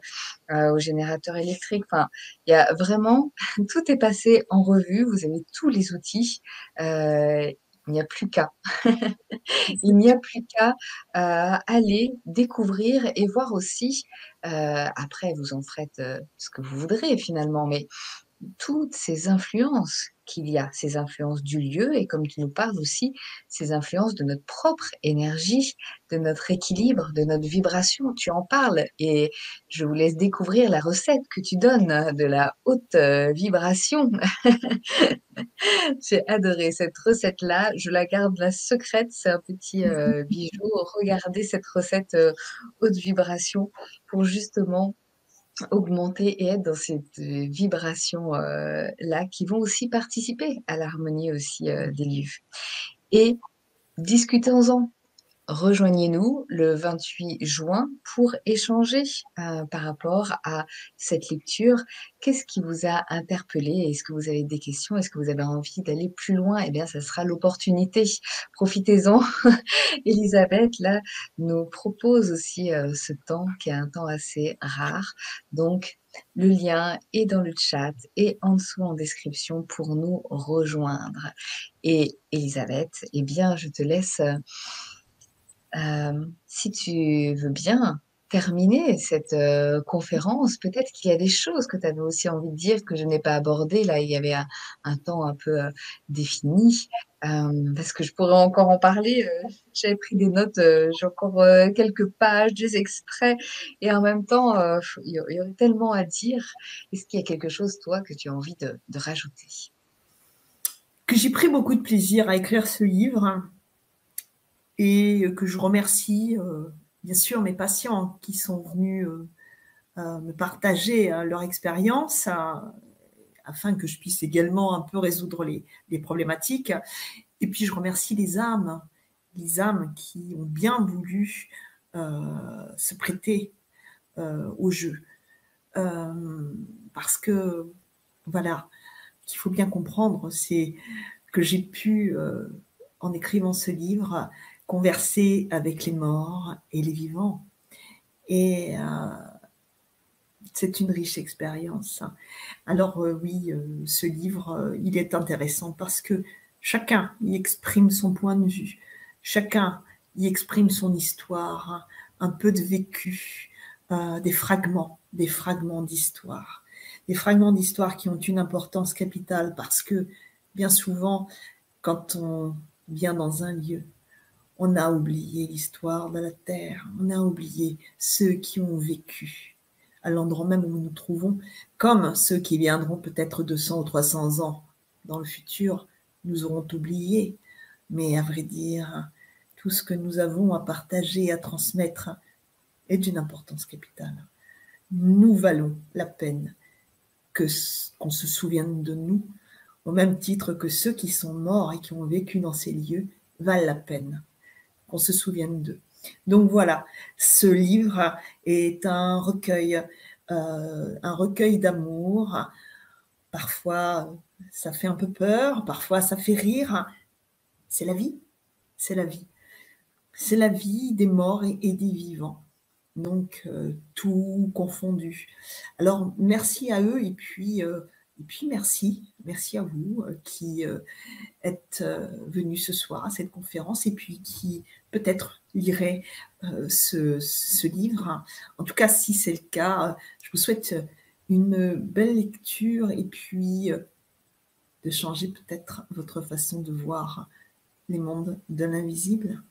aux générateurs électriques. Enfin, il y a vraiment tout est passé en revue. Vous avez tous les outils. Il n'y a plus qu'à. Il n'y a plus qu'à aller découvrir et voir aussi. Après, vous en faites ce que vous voudrez finalement, mais toutes ces influences qu'il y a, ces influences du lieu et comme tu nous parles aussi, ces influences de notre propre énergie, de notre équilibre, de notre vibration. Tu en parles et je vous laisse découvrir la recette que tu donnes de la haute vibration. J'ai adoré cette recette-là. Je la garde la secrète. C'est un petit bijou. Regardez cette recette haute vibration pour justement augmenter et être dans cette vibration là qui vont aussi participer à l'harmonie aussi des lieux. Et discutons-en. Rejoignez-nous le 28 juin pour échanger par rapport à cette lecture. Qu'est-ce qui vous a interpellé? Est-ce que vous avez des questions? Est-ce que vous avez envie d'aller plus loin? Eh bien, ça sera l'opportunité. Profitez-en. Elisabeth, là, nous propose aussi ce temps qui est un temps assez rare. Donc, le lien est dans le chat et en dessous en description pour nous rejoindre. Et Elisabeth, je te laisse si tu veux bien, terminer cette conférence, peut-être qu'il y a des choses que tu avais aussi envie de dire que je n'ai pas abordées. Là, il y avait un temps un peu défini. Parce que je pourrais encore en parler. J'avais pris des notes, j'ai encore quelques pages, des extraits, et en même temps, il y aurait tellement à dire. Est-ce qu'il y a quelque chose, toi, que tu as envie de rajouter? Que j'ai pris beaucoup de plaisir à écrire ce livre et que je remercie bien sûr mes patients qui sont venus me partager leur expérience afin que je puisse également un peu résoudre les problématiques. Et puis je remercie les âmes qui ont bien voulu se prêter au jeu. Parce que, voilà, qu'il faut bien comprendre, c'est que j'ai pu, en écrivant ce livre, converser avec les morts et les vivants. Et c'est une riche expérience. Alors oui, ce livre, il est intéressant parce que chacun y exprime son point de vue, chacun y exprime son histoire, un peu de vécu, des fragments d'histoire. Des fragments d'histoire qui ont une importance capitale parce que bien souvent, quand on vient dans un lieu, on a oublié l'histoire de la Terre, on a oublié ceux qui ont vécu à l'endroit même où nous nous trouvons, comme ceux qui viendront peut-être 200 ou 300 ans dans le futur, nous auront oublié. Mais à vrai dire, tout ce que nous avons à partager, à transmettre, est d'une importance capitale. Nous valons la peine qu'on se souvienne de nous, au même titre que ceux qui sont morts et qui ont vécu dans ces lieux valent la peine qu'on se souvienne d'eux. Donc voilà, ce livre est un recueil d'amour. Parfois, ça fait un peu peur, parfois ça fait rire. C'est la vie, c'est la vie. C'est la vie des morts et des vivants. Donc, tout confondu. Alors, merci à eux et puis merci à vous qui êtes venus ce soir à cette conférence et puis qui peut-être liraient ce livre. En tout cas, si c'est le cas, je vous souhaite une belle lecture et puis de changer peut-être votre façon de voir les mondes de l'invisible.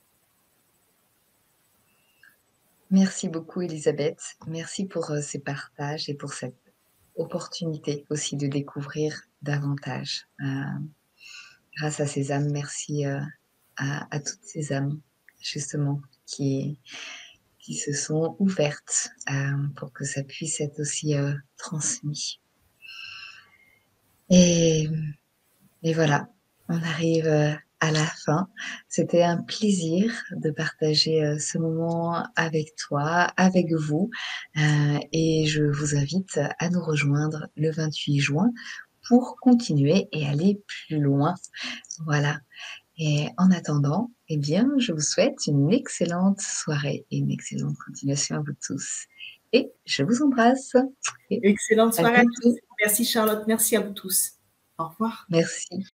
Merci beaucoup, Elisabeth. Merci pour ces partages et pour cette opportunité aussi de découvrir davantage. Grâce à ces âmes, merci à toutes ces âmes, justement, qui se sont ouvertes pour que ça puisse être aussi transmis. Et, et voilà, on arrive à la fin. C'était un plaisir de partager ce moment avec toi, avec vous. Et je vous invite à nous rejoindre le 28 juin pour continuer et aller plus loin. Voilà. Et en attendant, eh bien, je vous souhaite une excellente soirée et une excellente continuation à vous tous. Et je vous embrasse. Et Excellente à soirée à tous. bientôt. Merci Charlotte, merci à vous tous. Au revoir. Merci.